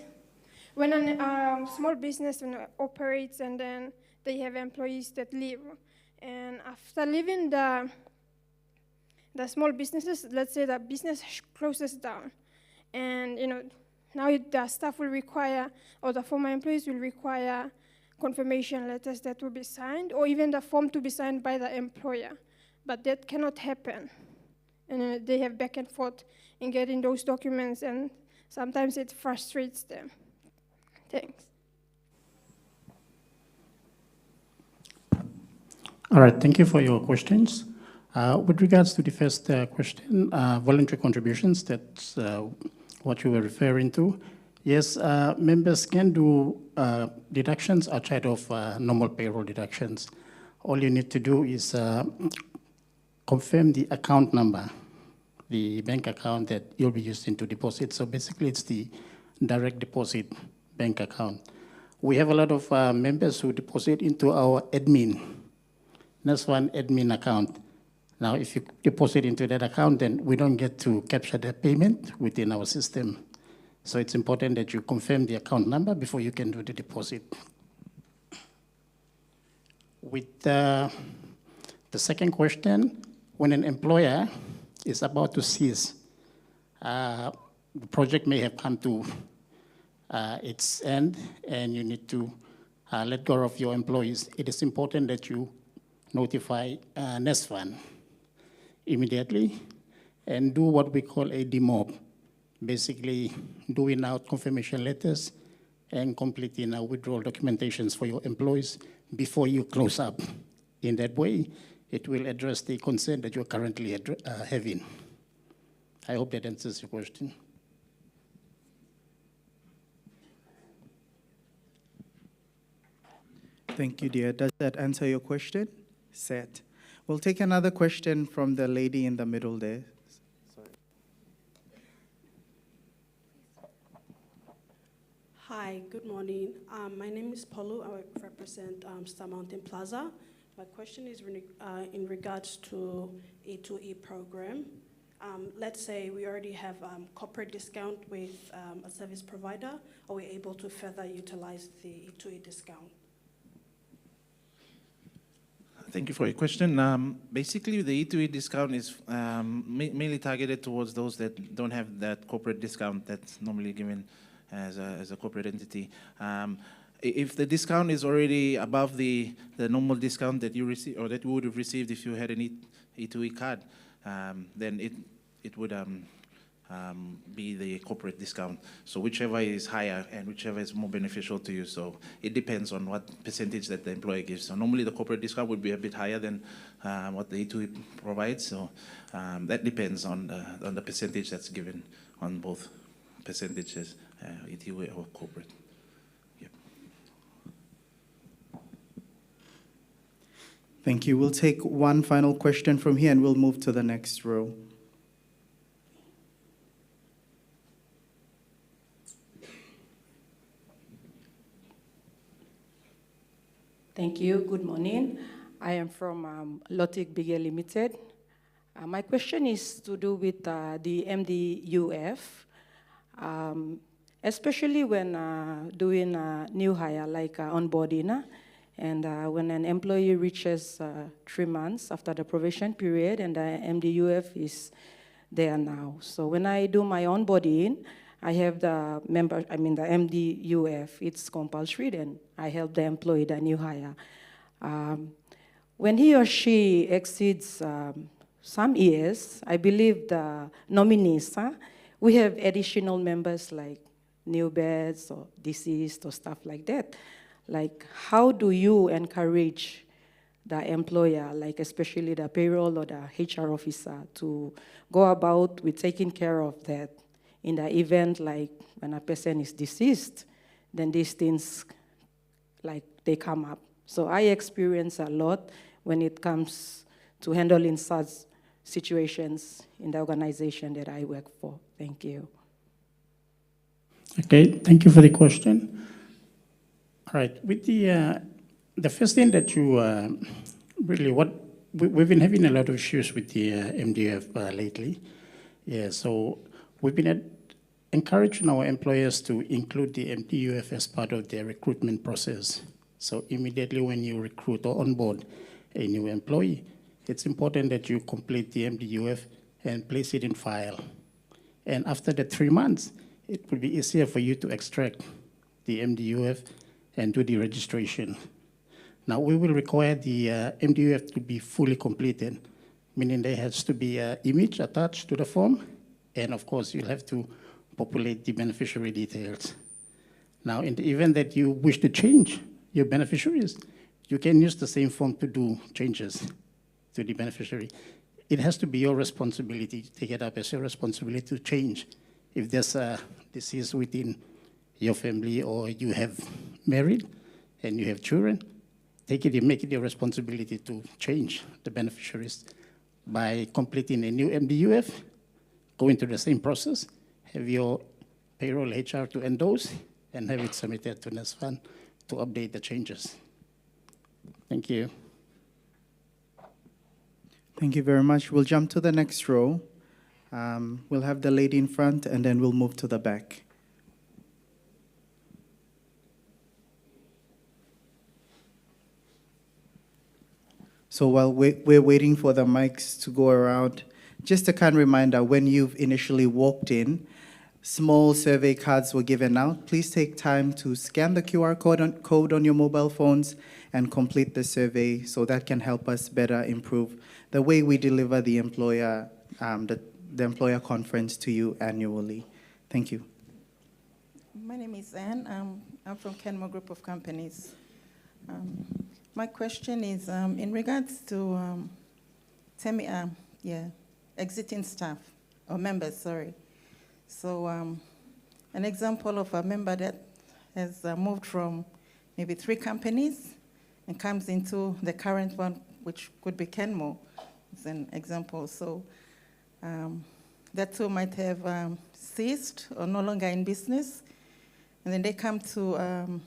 when a small business operates and then they have employees that leave, and after leaving the small businesses, let's say the business closes down, and now the staff will require, or the former employees will require confirmation letters that will be signed, or even the form to be signed by the employer. But that cannot happen, and they have back and forth in getting those documents, and sometimes it frustrates them. Thanks. All right, thank you for your questions. With regards to the first question, voluntary contributions, that's what you were referring to. Yes, members can do deductions outside of normal payroll deductions. All you need to do is confirm the account number, the bank account that you'll be using to deposit. So basically, it's the direct deposit bank account. We have a lot of members who deposit into our admin, Nasfund admin account. Now, if you deposit into that account, then we don't get to capture that payment within our system. So it's important that you confirm the account number before you can do the deposit. With the second question, when an employer is about to cease, the project may have come to its end and you need to let go of your employees, it is important that you notify Nasfund immediately and do what we call a demob. Basically, doing out confirmation letters and completing withdrawal documentations for your employees before you close up. In that way, it will address the concern that you're currently having. I hope that answers your question. Thank you, dear. Does that answer your question? Set. We'll take another question from the lady in the middle there. Hi, good morning. My name is Paulo. I represent Star Mountain Plaza. My question is in regards to A2E program. Let's say we already have corporate discount with a service provider. Are we able to further utilize the A2E discount? Thank you for your question. Basically, the E2E discount is mainly targeted towards those that don't have that corporate discount that's normally given as a corporate entity. If the discount is already above the normal discount that you receive or that you would have received if you had an E2E card, then it would be the corporate discount. So whichever is higher and whichever is more beneficial to you. So it depends on what percentage that the employer gives. So normally the corporate discount would be a bit higher than what the E2E provides. So that depends on the percentage that's given on both percentages, E2E or corporate. Yep. Thank you. We'll take one final question from here and we'll move to the next row. Thank you. Good morning. I am from Lotic Bigger Limited. My question is to do with the MDUF, especially when doing a new hire like onboarding, and when an employee reaches 3 months after the probation period and the MDUF is there now. So when I do my onboarding, I have the MDUF, it's compulsory, then I help the employee, the new hire. When he or she exceeds some years, I believe the nominees, we have additional members like new beds or deceased or stuff like that. Like, how do you encourage the employer, like especially the payroll or the HR officer, to go about with taking care of that? In the event, like when a person is deceased, then these things, like they come up. So I experience a lot when it comes to handling such situations in the organization that I work for. Thank you. Okay, thank you for the question. All right, with the first thing that you we've been having a lot of issues with the MDF lately. Yeah, so we've been encouraging our employers to include the MDUF as part of their recruitment process. So immediately when you recruit or onboard a new employee, it's important that you complete the MDUF and place it in file. And after the 3 months, it will be easier for you to extract the MDUF and do the registration. Now, we will require the MDUF to be fully completed, meaning there has to be an image attached to the form, and of course, you'll have to populate the beneficiary details. Now, in the event that you wish to change your beneficiaries, you can use the same form to do changes to the beneficiary. It has to be your responsibility to take it up as your responsibility to change if there's a disease within your family or you have married and you have children, take it and make it your responsibility to change the beneficiaries by completing a new MDUF, go into the same process, have your payroll HR to endorse, and have it submitted to Nasfund to update the changes. Thank you. Thank you very much. We'll jump to the next row. We'll have the lady in front, and then we'll move to the back. So while we're waiting for the mics to go around, just a kind reminder, when you've initially walked in, small survey cards were given out. Please take time to scan the QR code on your mobile phones and complete the survey, so that can help us better improve the way we deliver the employer conference to you annually. Thank you. My name is Anne. I'm from Kenmore Group of Companies. My question is in regards to exiting staff, or members, sorry. So an example of a member that has moved from maybe 3 companies and comes into the current one, which could be Kenmore, as an example. So that too might have ceased or no longer in business. And then they come to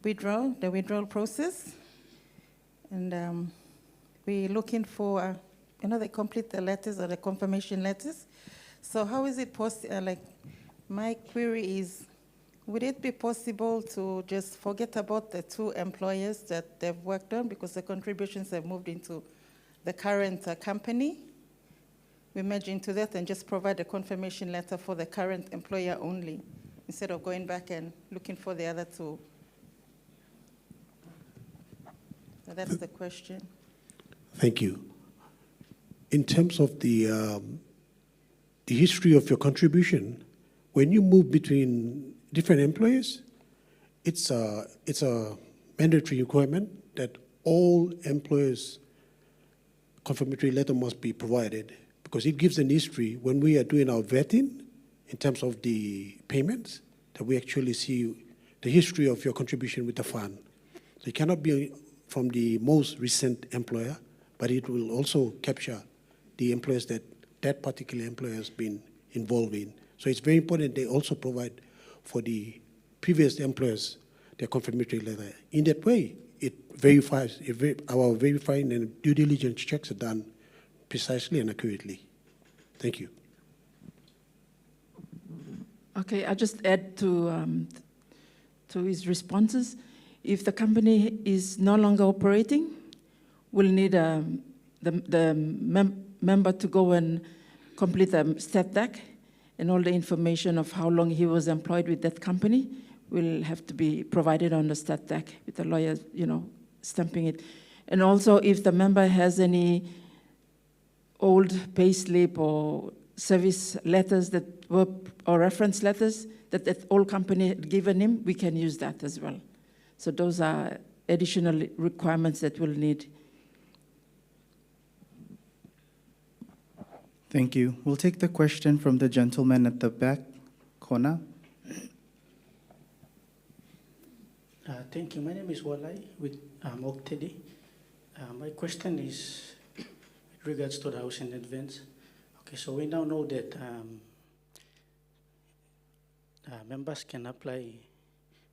the withdrawal process. And we're looking for, they complete the letters or the confirmation letters. So how is it possible, my query is, would it be possible to just forget about the 2 employers that they've worked on because the contributions have moved into the current company? We merge into that and just provide a confirmation letter for the current employer only, instead of going back and looking for the other 2. So that's the question. Thank you. In terms of the history of your contribution, when you move between different employers, it's a mandatory requirement that all employers' confirmatory letter must be provided, because it gives an history when we are doing our vetting in terms of the payments, that we actually see the history of your contribution with the fund. So it cannot be from the most recent employer, but it will also capture the employers that that particular employer has been involved in. So it's very important they also provide for the previous employers their confirmatory letter. In that way, it verifies, our verifying and due diligence checks are done precisely and accurately. Thank you. Okay, I'll just add to his responses. If the company is no longer operating, we'll need the member to go and complete a stat deck, and all the information of how long he was employed with that company will have to be provided on the stat deck with the lawyer, stamping it. And also, if the member has any old payslip or service letters or reference letters that old company had given him, we can use that as well. So those are additional requirements that we'll need. Thank you. We'll take the question from the gentleman at the back corner. Thank you. My name is Walai with Oktedi. My question is with regards to the housing advance. Okay, so we now know that members can apply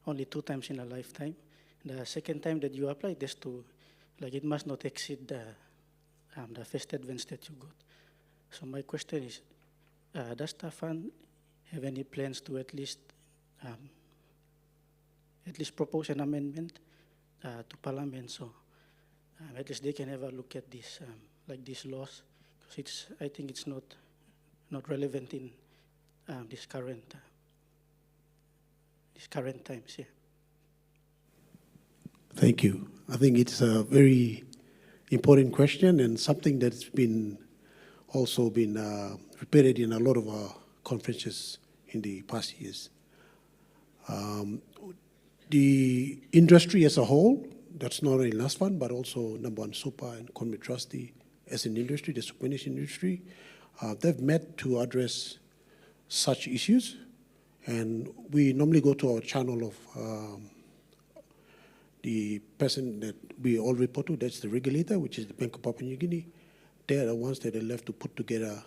only 2 times in a lifetime. The second time that you apply, it must not exceed the first advance that you got. So my question is, does the fund have any plans to at least propose an amendment to Parliament, so at least they can have a look at this, these laws, because I think it's not relevant in this current times. Yeah. Thank you. I think it's a very important question and something that's also been repeated in a lot of our conferences in the past years. The industry as a whole, that's not only Nasfund, but also number 1 Super and Conmit Trustee as an industry, the superannuation industry, they've met to address such issues. And we normally go to our channel of the person that we all report to, that's the regulator, which is the Bank of Papua New Guinea. They are the ones that are left to put together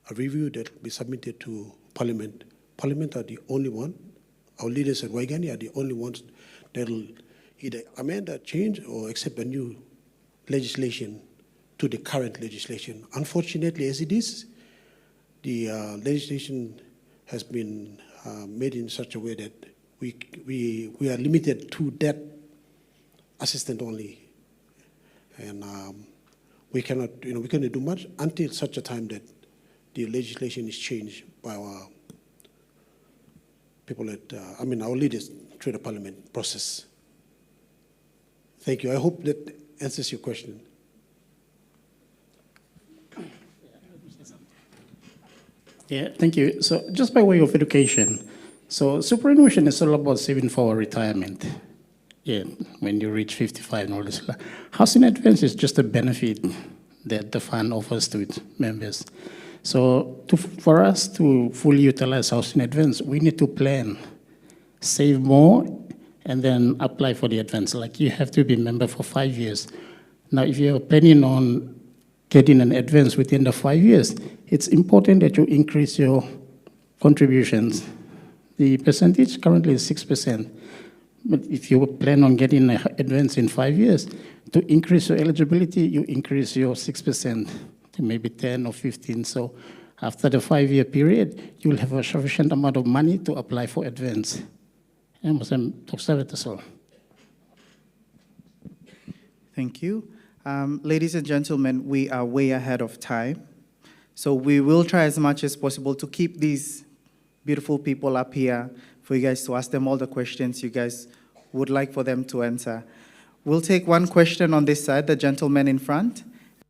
a review that will be submitted to Parliament. Parliament are the only one, our leaders at Waigani are the only ones that will either amend or change or accept a new legislation to the current legislation. Unfortunately, as it is, the legislation has been made in such a way that we are limited to that assistant only. And we cannot do much until such a time that the legislation is changed by our people at, our leaders through the Parliament process. Thank you. I hope that answers your question. Yeah, thank you. So just by way of education, so superannuation is all about saving for retirement. Yeah, when you reach 55 and all this. Housing advance is just a benefit that the fund offers to its members. So for us to fully utilize housing advance, we need to plan, save more, and then apply for the advance. Like you have to be a member for 5 years. Now, if you're planning on getting an advance within the 5 years, it's important that you increase your contributions. The percentage currently is 6%. But if you plan on getting an advance in 5 years, to increase your eligibility, you increase your 6% to maybe 10 or 15. So after the 5-year period, you'll have a sufficient amount of money to apply for advance. Thank you. Ladies and gentlemen, we are way ahead of time. So we will try as much as possible to keep these beautiful people up here for you guys to ask them all the questions you guys would like for them to answer. We'll take one question on this side, the gentleman in front,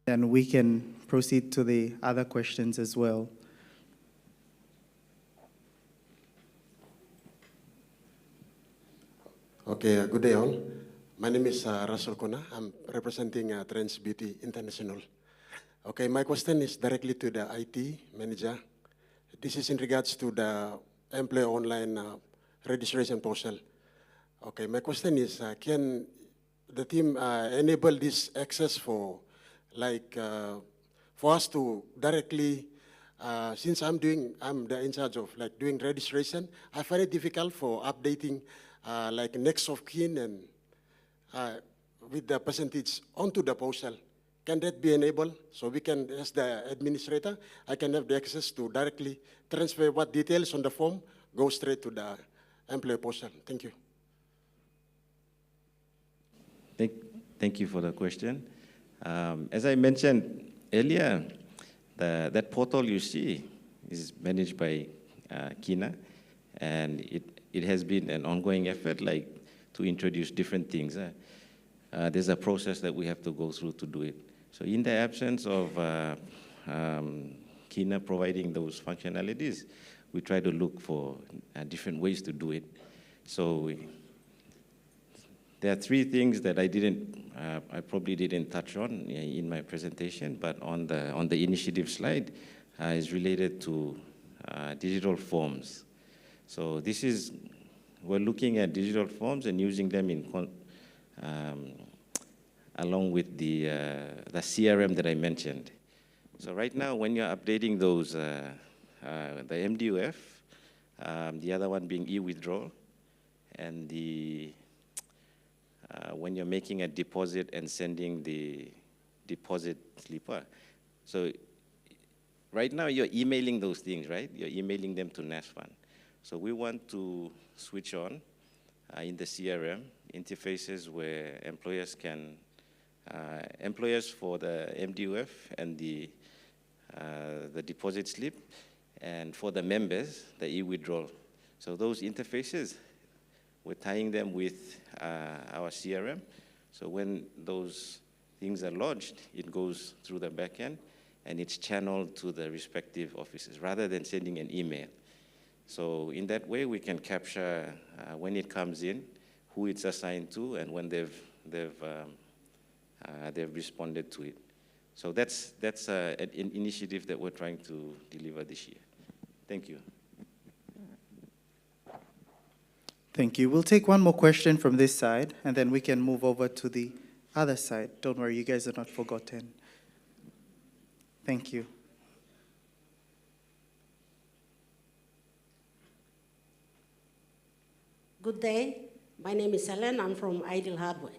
and we can proceed to the other questions as well. Okay, good day all. My name is Russell Kona. I'm representing Trends Beauty International. Okay, my question is directly to the IT manager. This is in regards to the employee online registration portal. Okay, my question is, can the team enable this access for, like, for us to directly, since I'm in charge of like doing registration, I find it difficult for updating like next of kin and with the percentage onto the portal. Can that be enabled? So we can, as the administrator, I can have the access to directly transfer what details on the form, go straight to the employee portal. Thank you. Thank you for the question. As I mentioned earlier, that portal you see is managed by Kina, and it has been an ongoing effort, like to introduce different things. There's a process that we have to go through to do it. So in the absence of Kina providing those functionalities, we try to look for different ways to do it. So there are three things that I probably didn't touch on in my presentation, but on the initiative slide is related to digital forms. So we're looking at digital forms and using them along with the CRM that I mentioned. So right now, when you're updating those, the MDUF, the other one being e-withdrawal, and when you're making a deposit and sending the deposit slip. So right now, you're emailing those things, right? You're emailing them to Nasfund. So we want to switch on in the CRM interfaces where employers for the MDUF and the deposit slip, and for the members, the e-withdrawal. So those interfaces, we're tying them with our CRM. So when those things are lodged, it goes through the back end, and it's channeled to the respective offices rather than sending an email. So in that way, we can capture when it comes in, who it's assigned to, and when they've responded to it. So that's an initiative that we're trying to deliver this year. Thank you. Thank you. We'll take one more question from this side, and then we can move over to the other side. Don't worry, you guys are not forgotten. Thank you. Good day. My name is Helen. I'm from Ideal Hardware.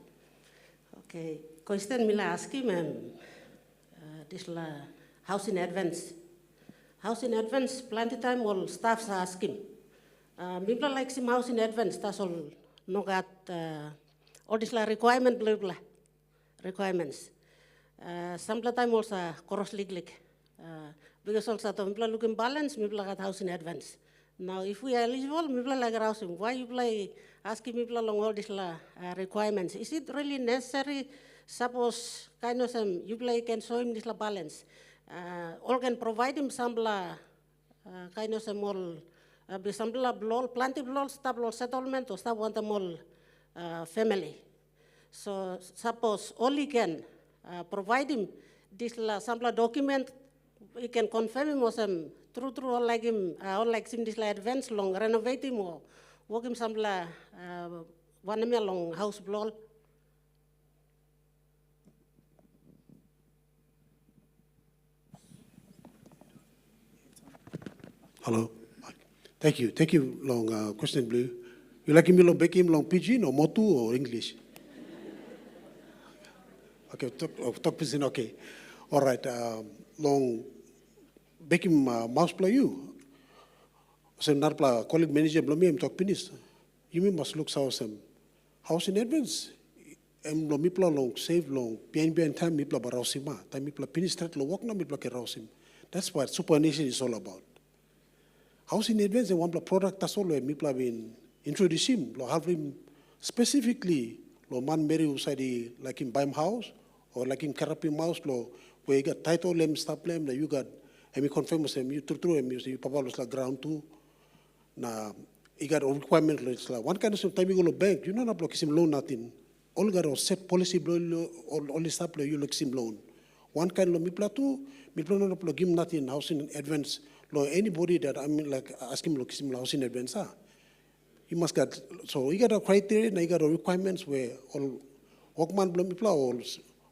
Okay. Question mila aski ma'am. This la house in advance. House in advance. Plenty time all staffs are asking. People like some house in advance. That's all. No got all this la requirement blah blah. Requirements. Some time also cross league. Because also people looking balance. People got house in advance. Now, if we are eligible, people like housing. Why you play asking people along all these requirements? Is it really necessary? Suppose kind of some you play can show him this balance. All can provide him some kind of some all be some blow, plenty blow, stop blow settlement or stop want them all family. So suppose only can provide him this some document. He can confirm him or some. True, all like him, all like him this like advance long, renovate him or work him some one long house blow. Hello. Thank you. Thank you, long question, Blue. You like him long pidgin or motu or English? Okay, talk pidgin, okay. All right, long baking mouse play you. So narpla colleague manager blow me talk finish. You must look house in advance. Lo mipla long save long behind time mipla barosima. Time mipla finish start lo walk na mipla ke rosim. That's what supernation is all about. House in advance and one product that's all mipla been introduce him. Lo have him specifically lo man meri usadi like him buy him house or like him carry mouse lo where you got title lem stop lem that you got. And we confirm with them, you true, and you papa was like ground too. Na, you got a requirement, it's like one kind of time you go to bank, you know, not block him loan, nothing. All got a set policy, only supply you look him loan. One kind of mipla too, mipla not block him nothing, house in advance. Lo anybody that I mean, like ask him look him house in advance, you must get, so you got a criteria, and you got a requirements where all workman blow mipla, all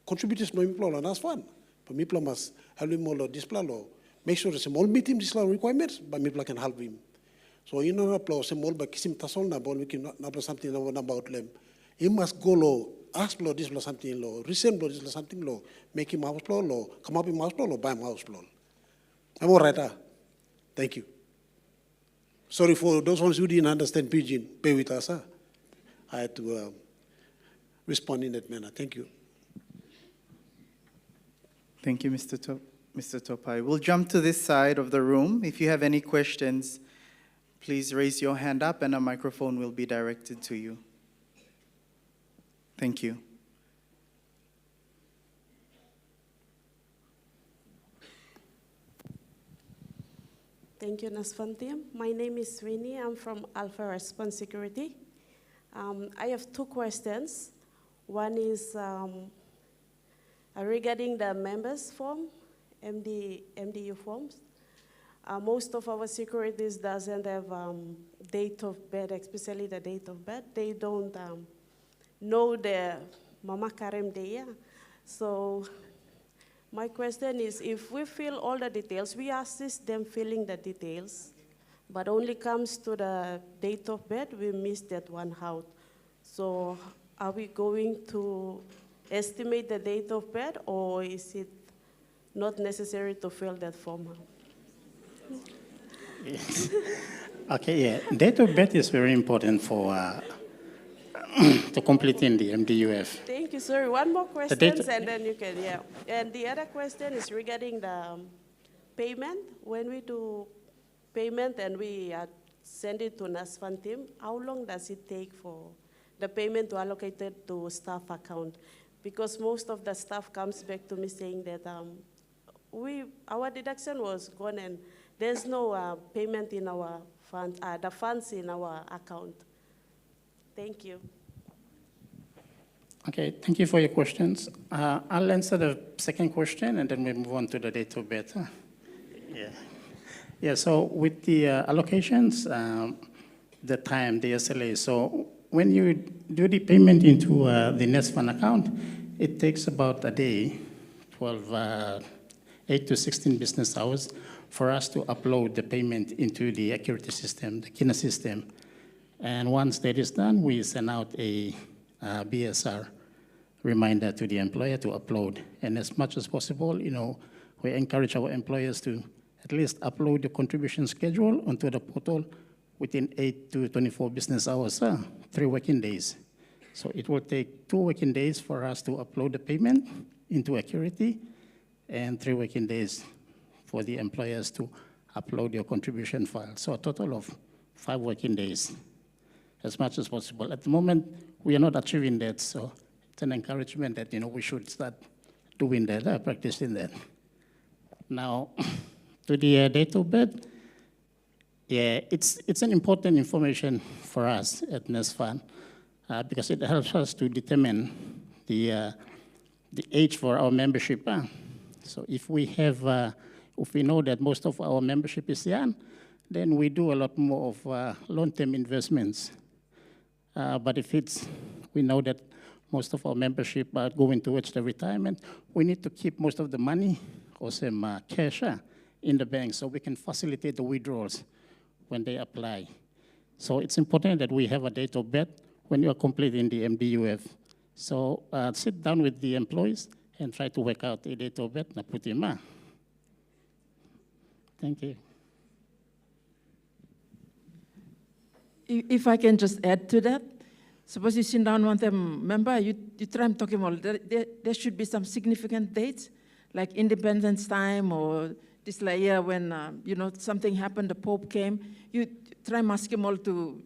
contributors blow mipla, and that's fun. But mipla must help him all display law. Make sure that all meet him these requirements, but maybe can help him. So you know, some all but kisim tasol na ball we can not something about them. He must go low, ask law this law something low, resend law this law something low, make him house law low, come up in house law or buy him house law. I'm all right. Thank you. Sorry for those ones who didn't understand pidgin. Bear with us. I had to respond in that manner. Thank you. Thank you, Mr. Topai. We'll jump to this side of the room. If you have any questions, please raise your hand up and a microphone will be directed to you. Thank you. Thank you, Nasfund team. My name is Winnie. I'm from Alpha Response Security. I have two questions. One is regarding the members form. MDU forms. Most of our securities doesn't have date of birth, especially the date of birth. They don't know the Mama Karem Day. So my question is, if we fill all the details, we assist them filling the details, but only comes to the date of birth, we miss that one out. So are we going to estimate the date of birth, or is it not necessary to fill that form? Yes. Okay, yeah. Date of birth is very important for to completing the MDUF. Thank you, sir. One more question, and then you can, yeah. And the other question is regarding the payment. When we do payment and we send it to Nasfund team, how long does it take for the payment to allocate it to staff account? Because most of the staff comes back to me saying that our deduction was gone and there's no payment in our fund, the funds in our account. Thank you. Okay, thank you for your questions. I'll answer the second question and then we move on to the date of birth. Yeah. Yeah, so with the allocations, the time, the SLA. So when you do the payment into the Nasfund account, it takes about a day, 8 to 16 business hours, for us to upload the payment into the Accuracy system, the KINA system. And once that is done, we send out a BSR reminder to the employer to upload. And as much as possible, we encourage our employers to at least upload the contribution schedule onto the portal within 8 to 24 business hours, 3 working days. So it will take 2 working days for us to upload the payment into Accuracy, and 3 working days for the employers to upload your contribution file. So a total of 5 working days, as much as possible. At the moment, we are not achieving that, so it's an encouragement that we should start doing that, practicing that. Now, to the date of birth, yeah, it's an important information for us at Nasfund because it helps us to determine the age for our membership. So if we know that most of our membership is young, then we do a lot more of long-term investments. But if we know that most of our membership are going towards the retirement, we need to keep most of the money or some cash in the bank so we can facilitate the withdrawals when they apply. So it's important that we have a date of birth when you are completing the MDUF. So sit down with the employees and try to work out a date of birth na putima. Thank you. If I can just add to that, suppose you sit down with a member, you try and talk about, there should be some significant dates, like Independence Time or this year when, something happened, the Pope came. You try and ask him all to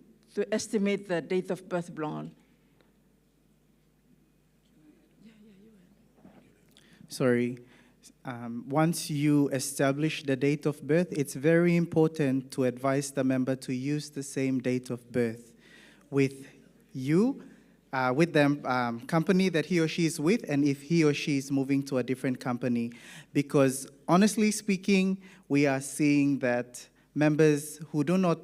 estimate the date of birth belong. Sorry. Once you establish the date of birth, it's very important to advise the member to use the same date of birth with you, with the company that he or she is with, and if he or she is moving to a different company. Because honestly speaking, we are seeing that members who do not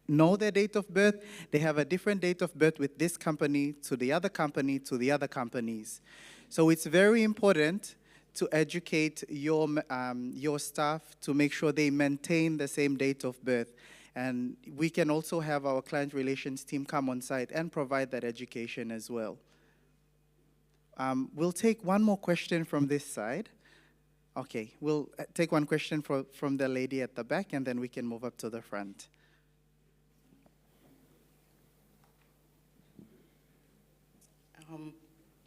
know their date of birth, they have a different date of birth with this company to the other company to the other companies. So it's very important to educate your staff to make sure they maintain the same date of birth. And we can also have our client relations team come on site and provide that education as well. We'll take one more question from this side. Okay, we'll take one question from the lady at the back, and then we can move up to the front.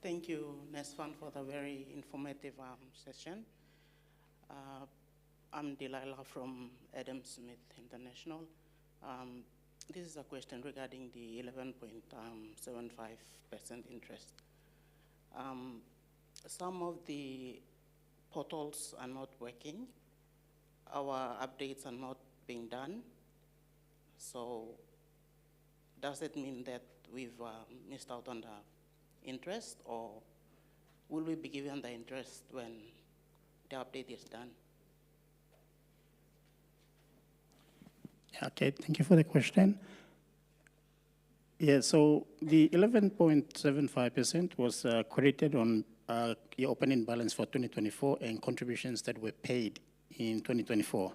Thank you, Nasfund, for the very informative session. I'm Delilah from Adam Smith International. This is a question regarding the 11.75% interest. Some of the portals are not working. Our updates are not being done. So does it mean that we've missed out on the interest, or will we be given the interest when the update is done? Okay, thank you for the question. Yeah, so the 11.75% was credited on your opening balance for 2024 and contributions that were paid in 2024.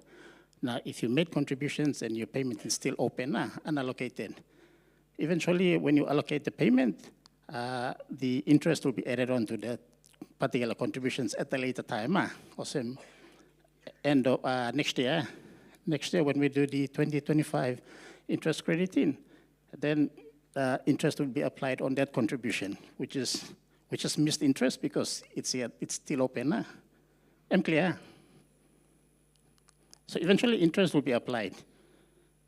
Now, if you made contributions and your payment is still open, unallocated, eventually when you allocate the payment, the interest will be added on to that particular contributions at a later time, or some end of next year. Next year, when we do the 2025 interest crediting, then interest will be applied on that contribution, which is missed interest because it's still open. I'm clear? So eventually, interest will be applied.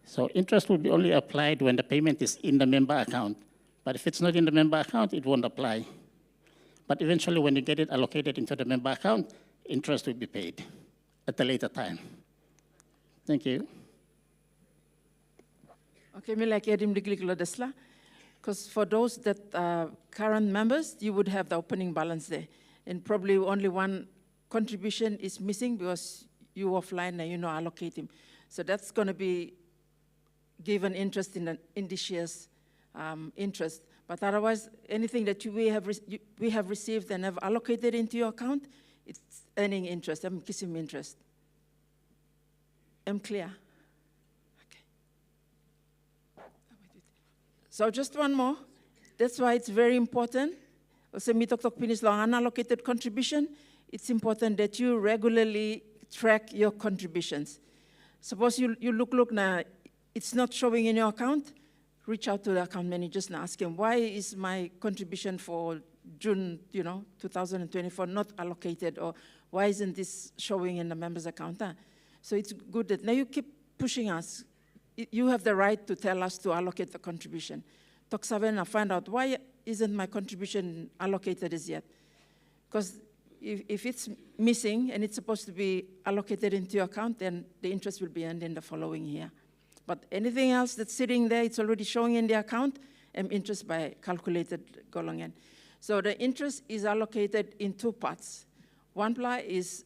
So interest will be only applied when the payment is in the member account. But if it's not in the member account, it won't apply. But eventually, when you get it allocated into the member account, interest will be paid at a later time. Thank you. Okay, me like Edim Digliklo Desla, because for those that are current members, you would have the opening balance there, and probably only one contribution is missing because you offline and allocate him. So that's going to be given interest in an indicious interest. But otherwise, anything that we have received and have allocated into your account, it's earning interest, kissing interest. I'm clear? Okay. So just one more. That's why it's very important. Also, Mitok Pinis Long unallocated contribution, it's important that you regularly track your contributions. Suppose you look now, it's not showing in your account, reach out to the account managers and ask them, why is my contribution for June 2024 not allocated, or why isn't this showing in the member's account? So it's good that now you keep pushing us. You have the right to tell us to allocate the contribution. Talk and find out why isn't my contribution allocated as yet. Because if it's missing and it's supposed to be allocated into your account, then the interest will be earned in the following year. But anything else that's sitting there, it's already showing in the account, and interest by calculated golongan. So the interest is allocated in two parts. One part is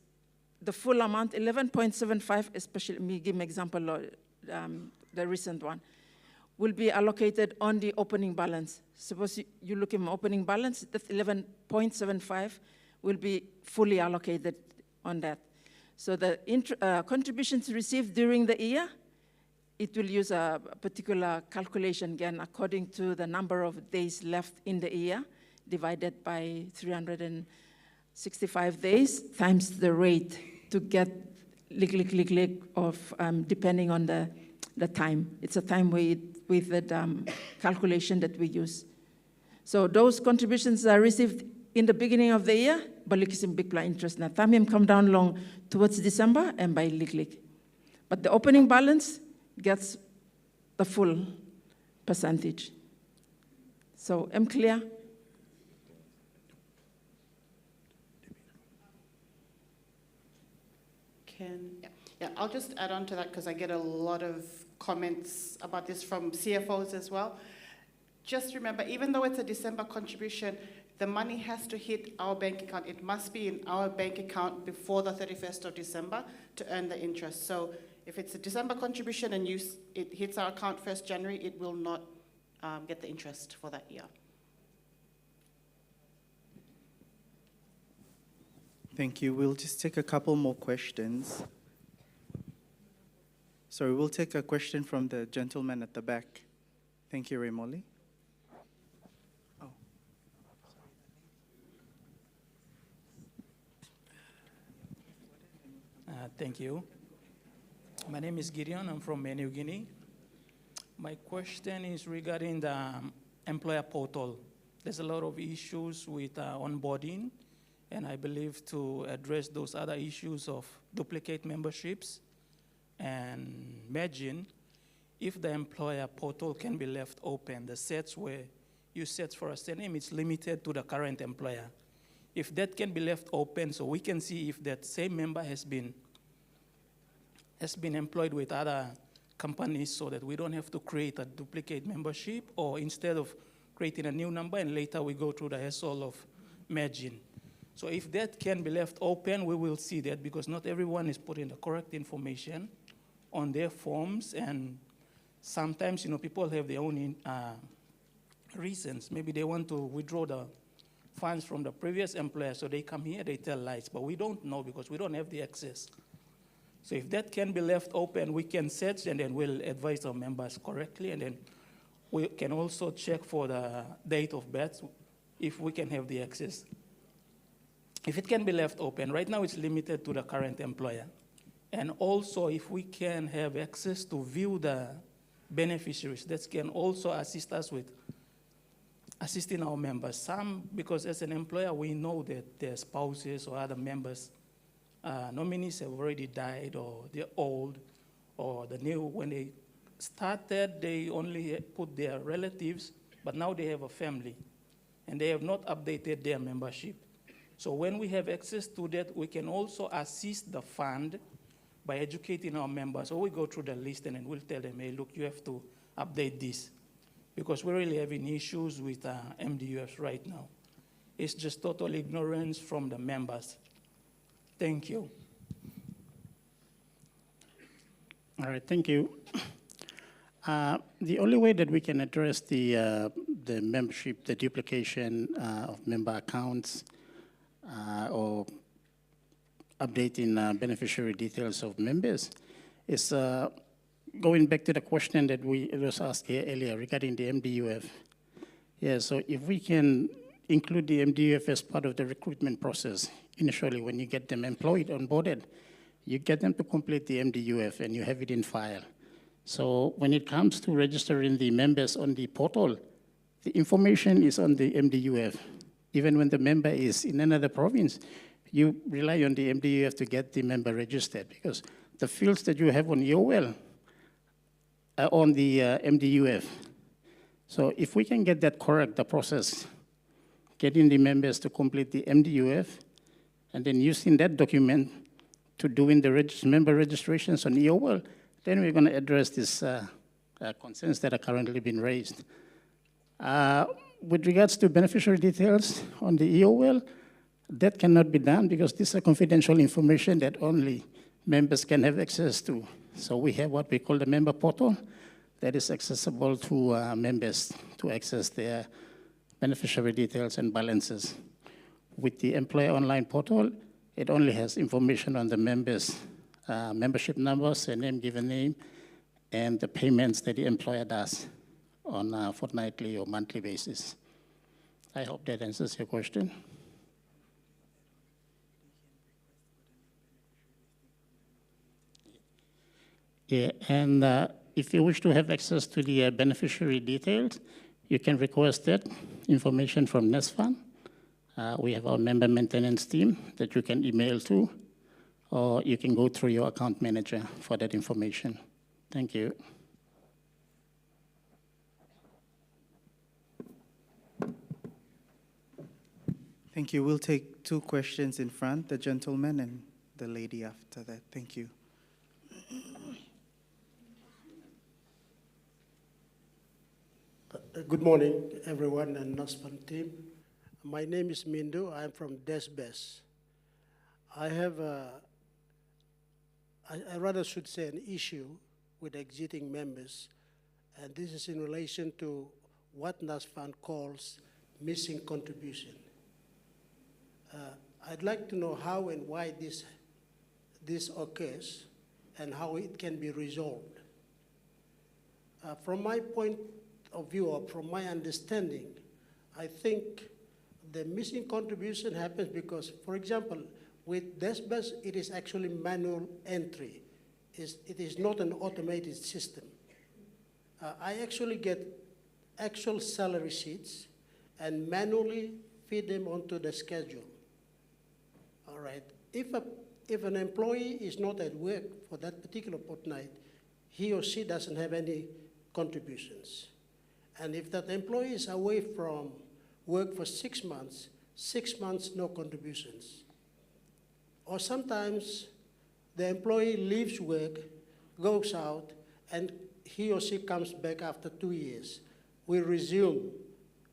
the full amount, 11.75, especially, me give an example, the recent one, will be allocated on the opening balance. Suppose you look at my opening balance, that 11.75 will be fully allocated on that. So the contributions received during the year, it will use a particular calculation again according to the number of days left in the year, divided by 365 days times the rate to get of depending on the time. It's a time with the calculation that we use. So those contributions are received in the beginning of the year, balikisim bigla interest na tamim come down long towards December and by liklik. But the opening balance gets the full percentage. So am clear? Yeah, I'll just add on to that because I get a lot of comments about this from CFOs as well. Just remember, even though it's a December contribution, the money has to hit our bank account. It must be in our bank account before the 31st of December to earn the interest. So if it's a December contribution and it hits our account 1st January, it will not get the interest for that year. Thank you. We'll just take a couple more questions. Sorry, we'll take a question from the gentleman at the back. Thank you, Raymoli. Oh. Thank you. My name is Gideon. I'm from New Guinea. My question is regarding the employer portal. There's a lot of issues with onboarding, and I believe to address those other issues of duplicate memberships and merging, if the employer portal can be left open, the sets where you set for a surname, it's limited to the current employer. If that can be left open so we can see if that same member has been employed with other companies so that we don't have to create a duplicate membership, or instead of creating a new number and later we go through the hassle of merging. So if that can be left open, we will see that, because not everyone is putting the correct information on their forms, and sometimes, people have their own reasons. Maybe they want to withdraw the funds from the previous employer, so they come here, they tell lies, but we don't know because we don't have the access. So if that can be left open, we can search and then we'll advise our members correctly, and then we can also check for the date of birth if we can have the access. If it can be left open, right now it's limited to the current employer. And also if we can have access to view the beneficiaries, that can also assist us with assisting our members. Some, because as an employer, we know that their spouses or other members, nominees have already died, or they're old, or when they started, they only put their relatives, but now they have a family, and they have not updated their membership. So when we have access to that, we can also assist the fund by educating our members. So we go through the list and then we'll tell them, hey, look, you have to update this, because we're really having issues with MDUFs right now. It's just total ignorance from the members. Thank you. All right, thank you. The only way that we can address the membership, the duplication of member accounts, or updating beneficiary details of members is going back to the question that was asked here earlier regarding the MDUF. Yeah, so if we can include the MDUF as part of the recruitment process, initially when you get them employed, onboarded, you get them to complete the MDUF and you have it in file. So when it comes to registering the members on the portal, the information is on the MDUF. Even when the member is in another province, you rely on the MDUF to get the member registered because the fields that you have on EOL are on the MDUF. So if we can get that correct, the process, getting the members to complete the MDUF, and then using that document to doing the member registrations on EOL, then we're going to address these concerns that are currently being raised. With regards to beneficiary details on the EOL, that cannot be done because these are confidential information that only members can have access to. So we have what we call the member portal that is accessible to members to access their beneficiary details and balances. With the employer online portal, it only has information on the members' membership numbers, a name, given name, and the payments that the employer does on a fortnightly or monthly basis. I hope that answers your question. Yeah, and if you wish to have access to the beneficiary details, you can request that information from Nasfund. We have our member maintenance team that you can email to, or you can go through your account manager for that information. Thank you. Thank you. We'll take 2 questions in front, the gentleman and the lady after that. Thank you. Good morning, everyone, and Nasfund team. My name is Mindu. I'm from Desbes. I have I rather should say an issue with exiting members, and this is in relation to what Nasfund calls missing contribution. I'd like to know how and why this occurs and how it can be resolved. From my point of view, or from my understanding, I think the missing contribution happens because, for example, with Desbes, it is actually manual entry. It is not an automated system. I actually get actual salary sheets and manually feed them onto the schedule. All right. If an employee is not at work for that particular fortnight, he or she doesn't have any contributions. And if that employee is away from work for 6 months, 6 months, no contributions. Or sometimes the employee leaves work, goes out, and he or she comes back after 2 years. We resume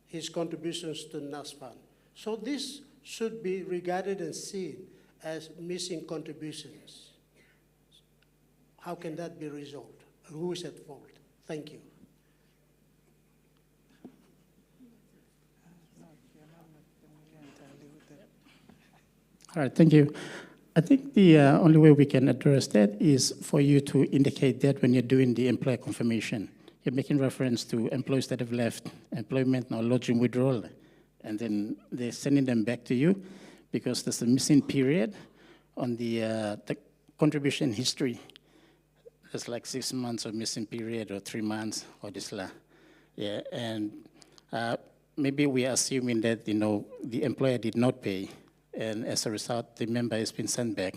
his contributions to Nasfund. So this should be regarded and seen as missing contributions. How can that be resolved? Who is at fault? Thank you. All right, thank you. I think the only way we can address that is for you to indicate that when you're doing the employer confirmation. You're making reference to employees that have left employment or lodging withdrawal, and then they're sending them back to you because there's a missing period on the contribution history. There's like 6 months of missing period or 3 months or this. Yeah, and maybe we are assuming that, you know, the employer did not pay, and as a result, the member has been sent back.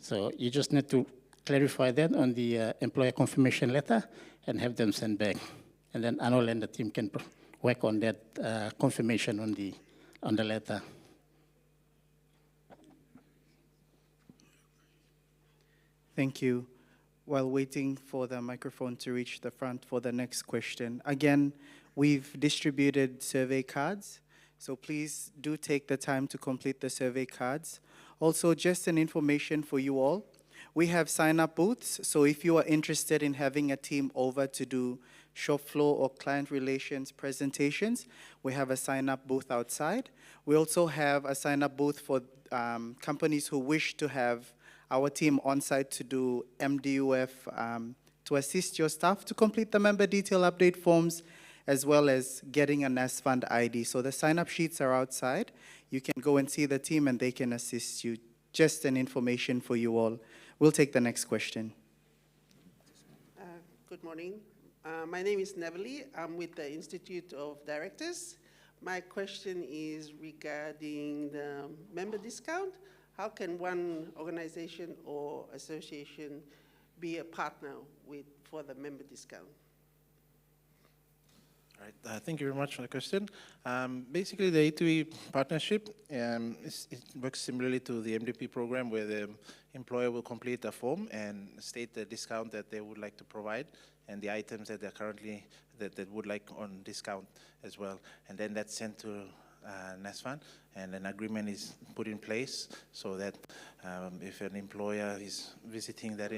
So you just need to clarify that on the employer confirmation letter and have them sent back. And then Anol and the team can work on that confirmation on the letter. Thank you. While waiting for the microphone to reach the front for the next question, again, we've distributed survey cards, so please do take the time to complete the survey cards. Also, just an information for you all, We have sign-up booths, so if you are interested in having a team over to do shop floor or client relations presentations, we have a sign-up booth outside. We also have a sign-up booth for companies who wish to have our team on site to do MDUF, to assist your staff to complete the member detail update forms, as well as getting a Nasfund ID. So the sign-up sheets are outside. You can go and see the team and they can assist you. Just an information for you all. We'll take the next question. Good morning. My name is Neville. I'm with the Institute of Directors. My question is regarding the member discount. How can one organization or association be a partner for the member discount? All right, thank you very much for the question. Basically, the E2E partnership, it works similarly to the MDP program, where the employer will complete a form and state the discount that they would like to provide and the items that they're currently, that they would like on discount as well. And then that's sent to Nasfund, and an agreement is put in place so that if an employer is visiting that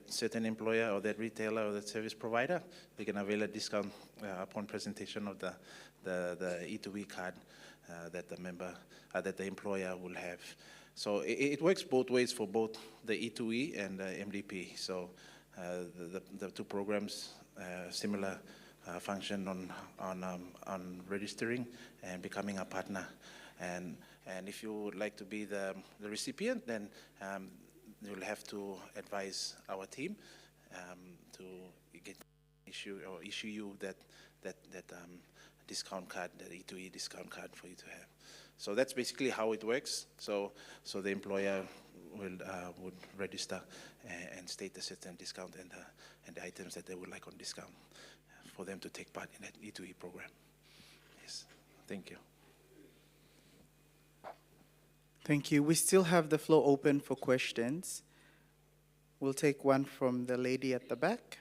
certain employer or that retailer or that service provider, they can avail a discount upon presentation of the E2E card that the member, that the employer will have. So it works both ways for both the E2E and the MDP. So the two programs, similar function on registering and becoming a partner. And if you would like to be the recipient, then you'll have to advise our team to issue you that discount card, the E2E discount card for you to have. So that's basically how it works. So the employer would register and state a certain discount and the items that they would like on discount for them to take part in that E2E program. Yes, thank you. Thank you. We still have the floor open for questions. We'll take one from the lady at the back.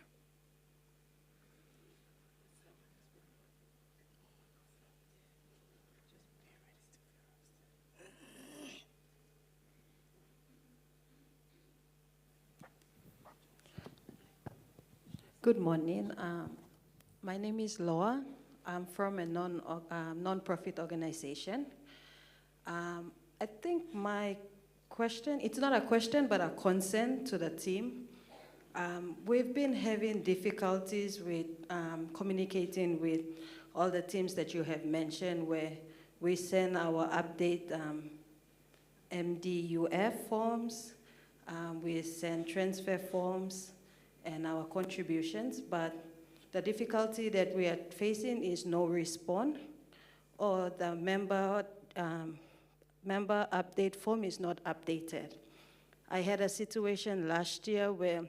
Good morning. My name is Laura. I'm from a non-profit organization. I think my question, it's not a question, but a concern to the team. We've been having difficulties with communicating with all the teams that you have mentioned, where we send our update MDUF forms, we send transfer forms, and our contributions, but the difficulty that we are facing is no response, or the member update form is not updated. I had a situation last year where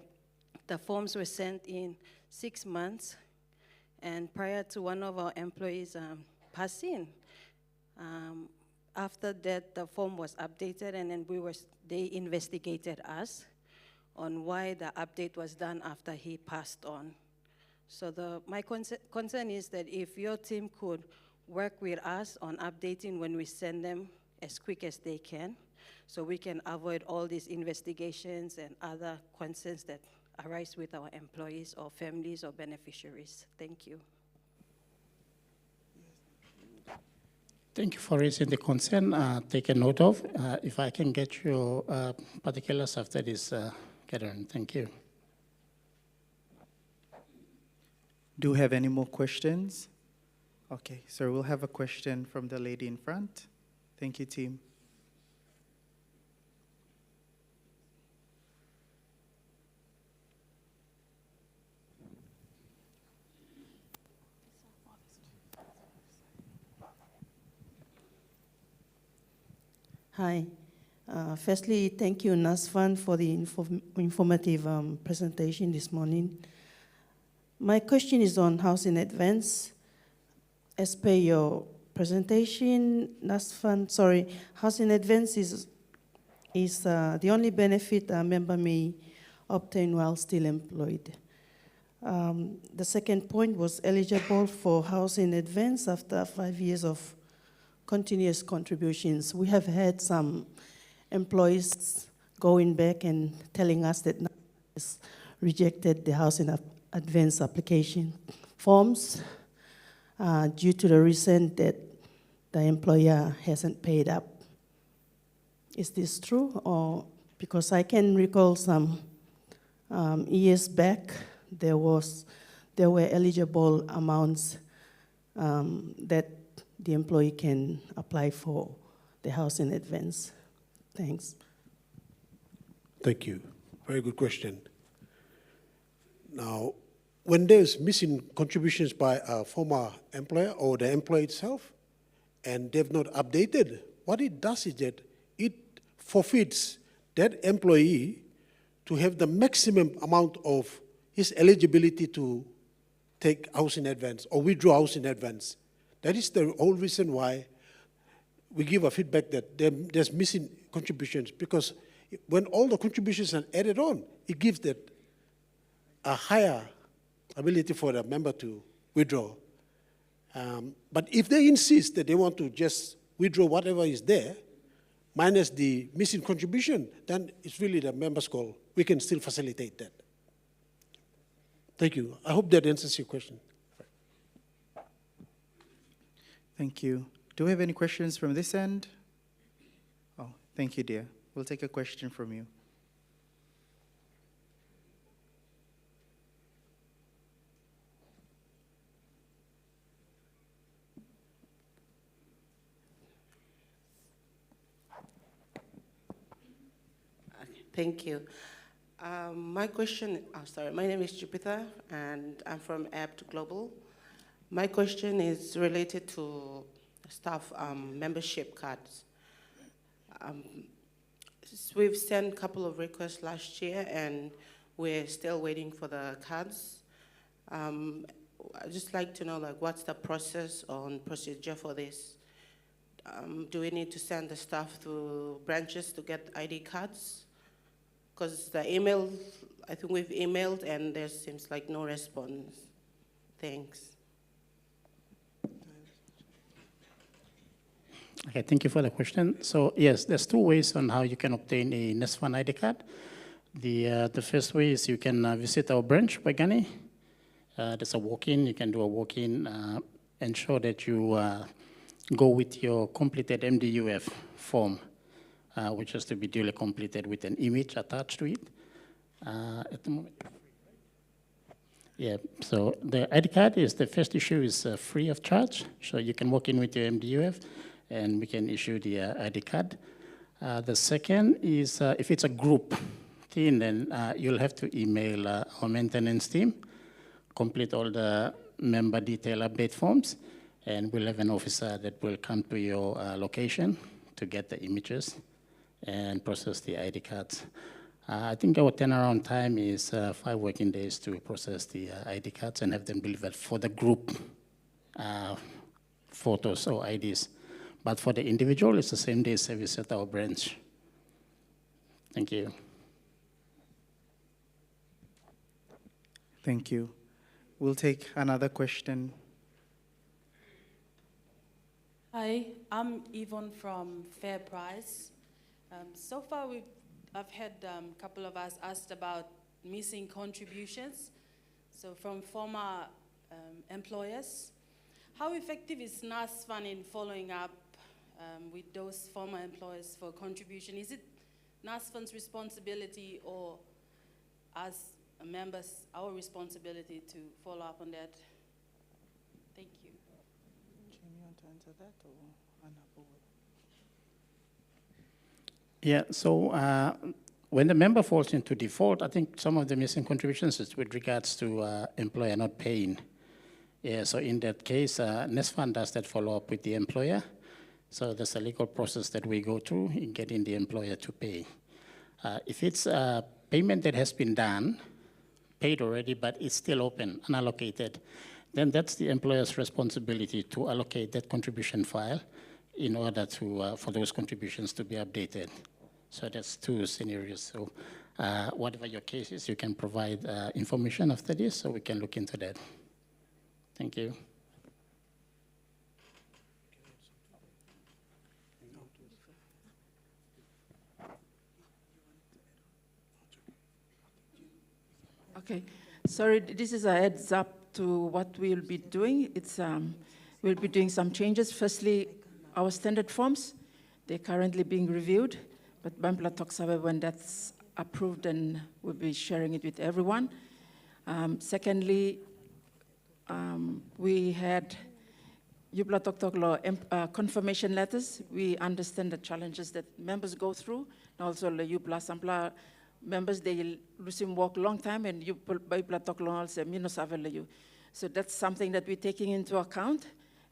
the forms were sent in 6 months, and prior to one of our employees passing, after that the form was updated, and then they investigated us on why the update was done after he passed on. So my concern is that if your team could work with us on updating when we send them as quick as they can, so we can avoid all these investigations and other concerns that arise with our employees or families or beneficiaries. Thank you. Thank you for raising the concern. Take a note of. If I can get your particulars after this, Karen, thank you. Do we have any more questions? Okay, so we'll have a question from the lady in front. Thank you, team. Hi. Firstly, thank you, Nasfund, for the informative presentation this morning. My question is on Housing Advance. As per your presentation, Housing Advance is the only benefit a member may obtain while still employed. The second point was eligible for Housing Advance after 5 years of continuous contributions. We have had some employees going back and telling us that has rejected the housing advance application forms due to the reason that the employer hasn't paid up. Is this true? Or because I can recall some years back, there were eligible amounts that the employee can apply for the housing advance. Thanks. Thank you. Very good question. Now, when there's missing contributions by a former employer or the employee itself, and they've not updated, what it does is that it forfeits that employee to have the maximum amount of his eligibility to take house in advance or withdraw house in advance. That is the whole reason why we give a feedback that there's missing contributions, because when all the contributions are added on, it gives that a higher ability for the member to withdraw. But if they insist that they want to just withdraw whatever is there, minus the missing contribution, then it's really the member's call. We can still facilitate that. Thank you. I hope that answers your question. Thank you. Do we have any questions from this end? Oh, thank you, dear. We'll take a question from you. Thank you. My question, my name is Jupiter, and I'm from Abt Global. My question is related to staff membership cards. We've sent a couple of requests last year, and we're still waiting for the cards. I'd just like to know, what's the process or procedure for this? Do we need to send the staff to branches to get ID cards? Because the email, I think we've emailed and there seems like no response. Thanks. Okay, thank you for the question. So yes, there's two ways on how you can obtain a Nasfund ID card. The first way is you can visit our branch by Ghani. There's a walk-in, you can do a walk-in, ensure that you go with your completed MDUF form, which has to be duly completed with an image attached to it. At the moment, yeah, so the ID card is, the first issue is free of charge, so you can walk in with your MDUF and we can issue the ID card. The second is if it's a group thing, then you'll have to email our maintenance team, complete all the member detail update forms, and we'll have an officer that will come to your location to get the images and process the ID cards. I think our turnaround time is 5 working days to process the ID cards and have them delivered for the group photos or IDs. But for the individual, it's the same day service at our branch. Thank you. Thank you. We'll take another question. Hi, I'm Yvonne from Fair Price. So far, I've had a couple of us asked about missing contributions, so from former employers. How effective is Nasfund in following up with those former employers for contribution? Is it Nasfund's responsibility, or as members, our responsibility to follow up on that? Thank you. Jim, you want to answer that, or Anna? Yeah, so when the member falls into default, I think some of the missing contributions is with regards to employer not paying. Yeah, so in that case, Nasfund does that follow-up with the employer. So there's a legal process that we go through in getting the employer to pay. If it's a payment that has been done, paid already, but it's still open, unallocated, then that's the employer's responsibility to allocate that contribution file in order to, for those contributions to be updated. So that's two scenarios. So whatever your case is, you can provide information after this, so we can look into that. Thank you. Okay. Sorry, this is a heads up to what we'll be doing. We'll be doing some changes. Firstly, our standard forms, they're currently being reviewed, but Bampla talks about when that's approved, and we'll be sharing it with everyone. Secondly, we had Yupla Tok Law confirmation letters. We understand the challenges that members go through, and also the Yupla Sampla members, they losing work long time, and Yupla Tok Law also, so that's something that we're taking into account,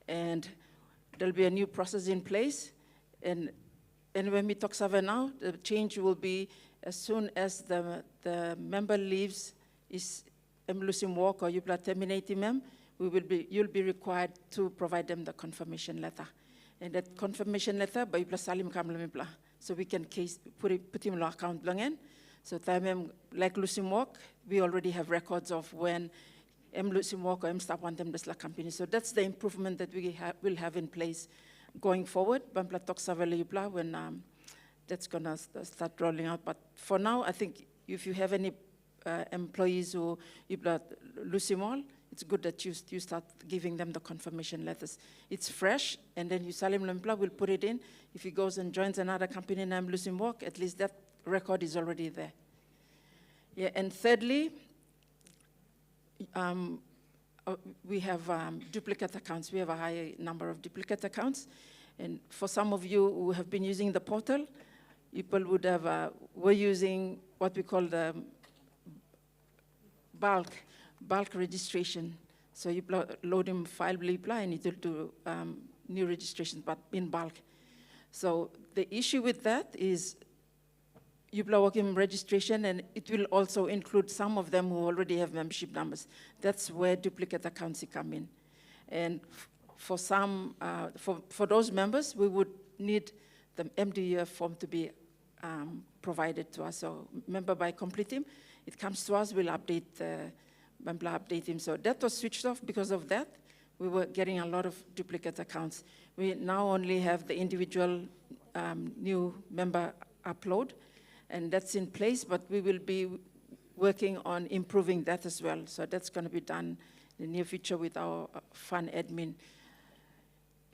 and there'll be a new process in place. And when we talk Sava now, the change will be as soon as the member leaves, is losing work or Yupla terminating them, you'll be required to provide them the confirmation letter. And that confirmation letter, by Yupla Salim Kamlamipla, so we can put him in account lang. So time like losing work, we already have records of when losing work or stop one them the company. So that's the improvement that we will have in place going forward. Bampla talks Yupla when that's gonna start rolling out. But for now, I think if you have any employees who Yupla losing all, it's good that you start giving them the confirmation letters. It's fresh, and then you Salim Lempla will put it in. If he goes and joins another company and I'm losing work, at least that record is already there. Yeah, and thirdly, we have duplicate accounts. We have a high number of duplicate accounts. And for some of you who have been using the portal, people would have, we're using what we call the bulk registration. So you load in file apply and it will do new registration, but in bulk. So the issue with that is you work in registration, and it will also include some of them who already have membership numbers. That's where duplicate accounts come in. And for some, for those members, we would need the MDUF form to be provided to us. So member by completing, it comes to us, we'll update update him. So that was switched off because of that. We were getting a lot of duplicate accounts. We now only have the individual new member upload, and that's in place, but we will be working on improving that as well. So that's going to be done in the near future with our fund admin.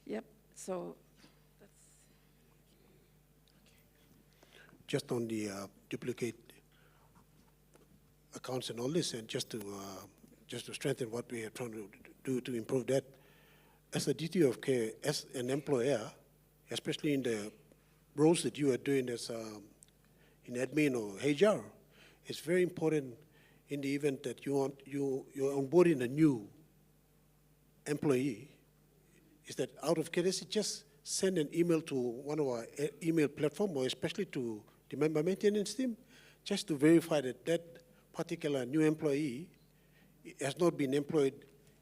Yep, so that's... Just on the duplicate accounts and all this, and just to strengthen what we are trying to do to improve that, as a duty of care, as an employer, especially in the roles that you are doing as in admin or HR, it's very important in the event that you're onboarding a new employee, is that out of courtesy, just send an email to one of our email platform, or especially to the member maintenance team, just to verify that that particular new employee has not been employed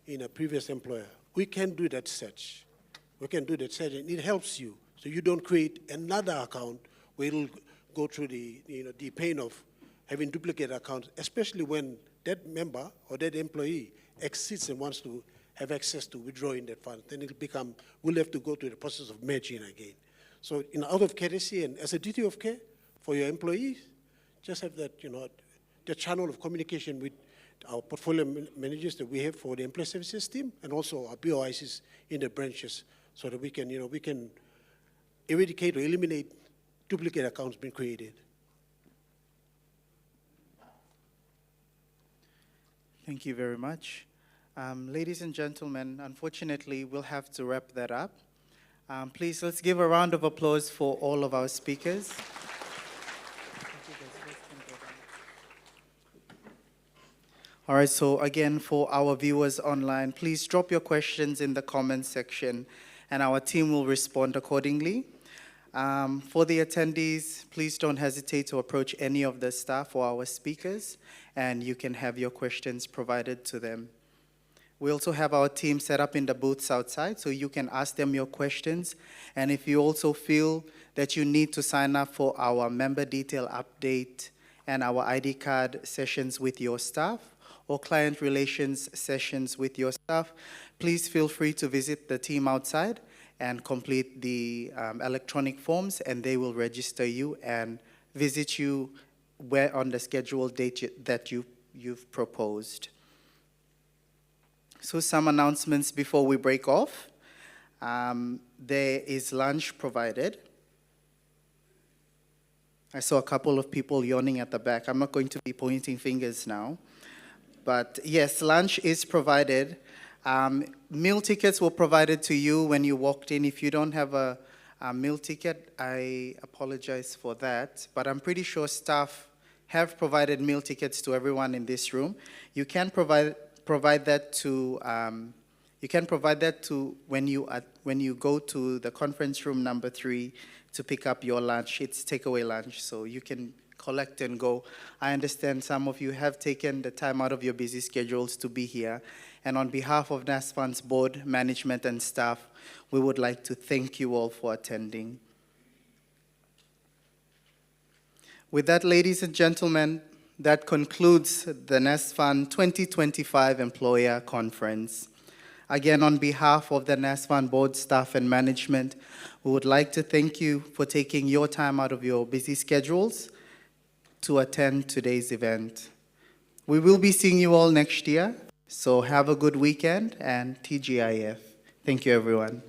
in a previous employer. We can do that search. We can do that search, and it helps you, so you don't create another account where it'll go through the pain of having duplicate accounts, especially when that member or that employee exceeds and wants to have access to withdrawing that fund. Then we'll have to go through the process of merging again. So out of courtesy and as a duty of care for your employees, just have that, the channel of communication with our portfolio managers that we have for the employee services team, and also our BOICs in the branches, so that we can eradicate or eliminate duplicate accounts being created. Thank you very much. Ladies and gentlemen, unfortunately, we'll have to wrap that up. Please, let's give a round of applause for all of our speakers. All right, so again, for our viewers online, please drop your questions in the comments section, and our team will respond accordingly. For the attendees, please don't hesitate to approach any of the staff or our speakers, and you can have your questions provided to them. We also have our team set up in the booths outside, so you can ask them your questions. And if you also feel that you need to sign up for our member detail update and our ID card sessions with your staff, or client relations sessions with your staff, please feel free to visit the team outside and complete the electronic forms, and they will register you and visit you where on the scheduled date that you you've proposed. So some announcements before we break off. There is lunch provided. I saw a couple of people yawning at the back. I'm not going to be pointing fingers now. But yes, lunch is provided. Meal tickets were provided to you when you walked in. If you don't have a meal ticket, I apologize for that. But I'm pretty sure staff have provided meal tickets to everyone in this room. You can provide that to when you go to the conference room number 3 to pick up your lunch. It's takeaway lunch, so you can collect and go. I understand some of you have taken the time out of your busy schedules to be here. And on behalf of Nasfund's board, management, and staff, we would like to thank you all for attending. With that, ladies and gentlemen, that concludes the Nasfund 2025 Employer Conference. Again, on behalf of the Nasfund board, staff, and management, we would like to thank you for taking your time out of your busy schedules to attend today's event. We will be seeing you all next year, so have a good weekend and TGIF. Thank you, everyone.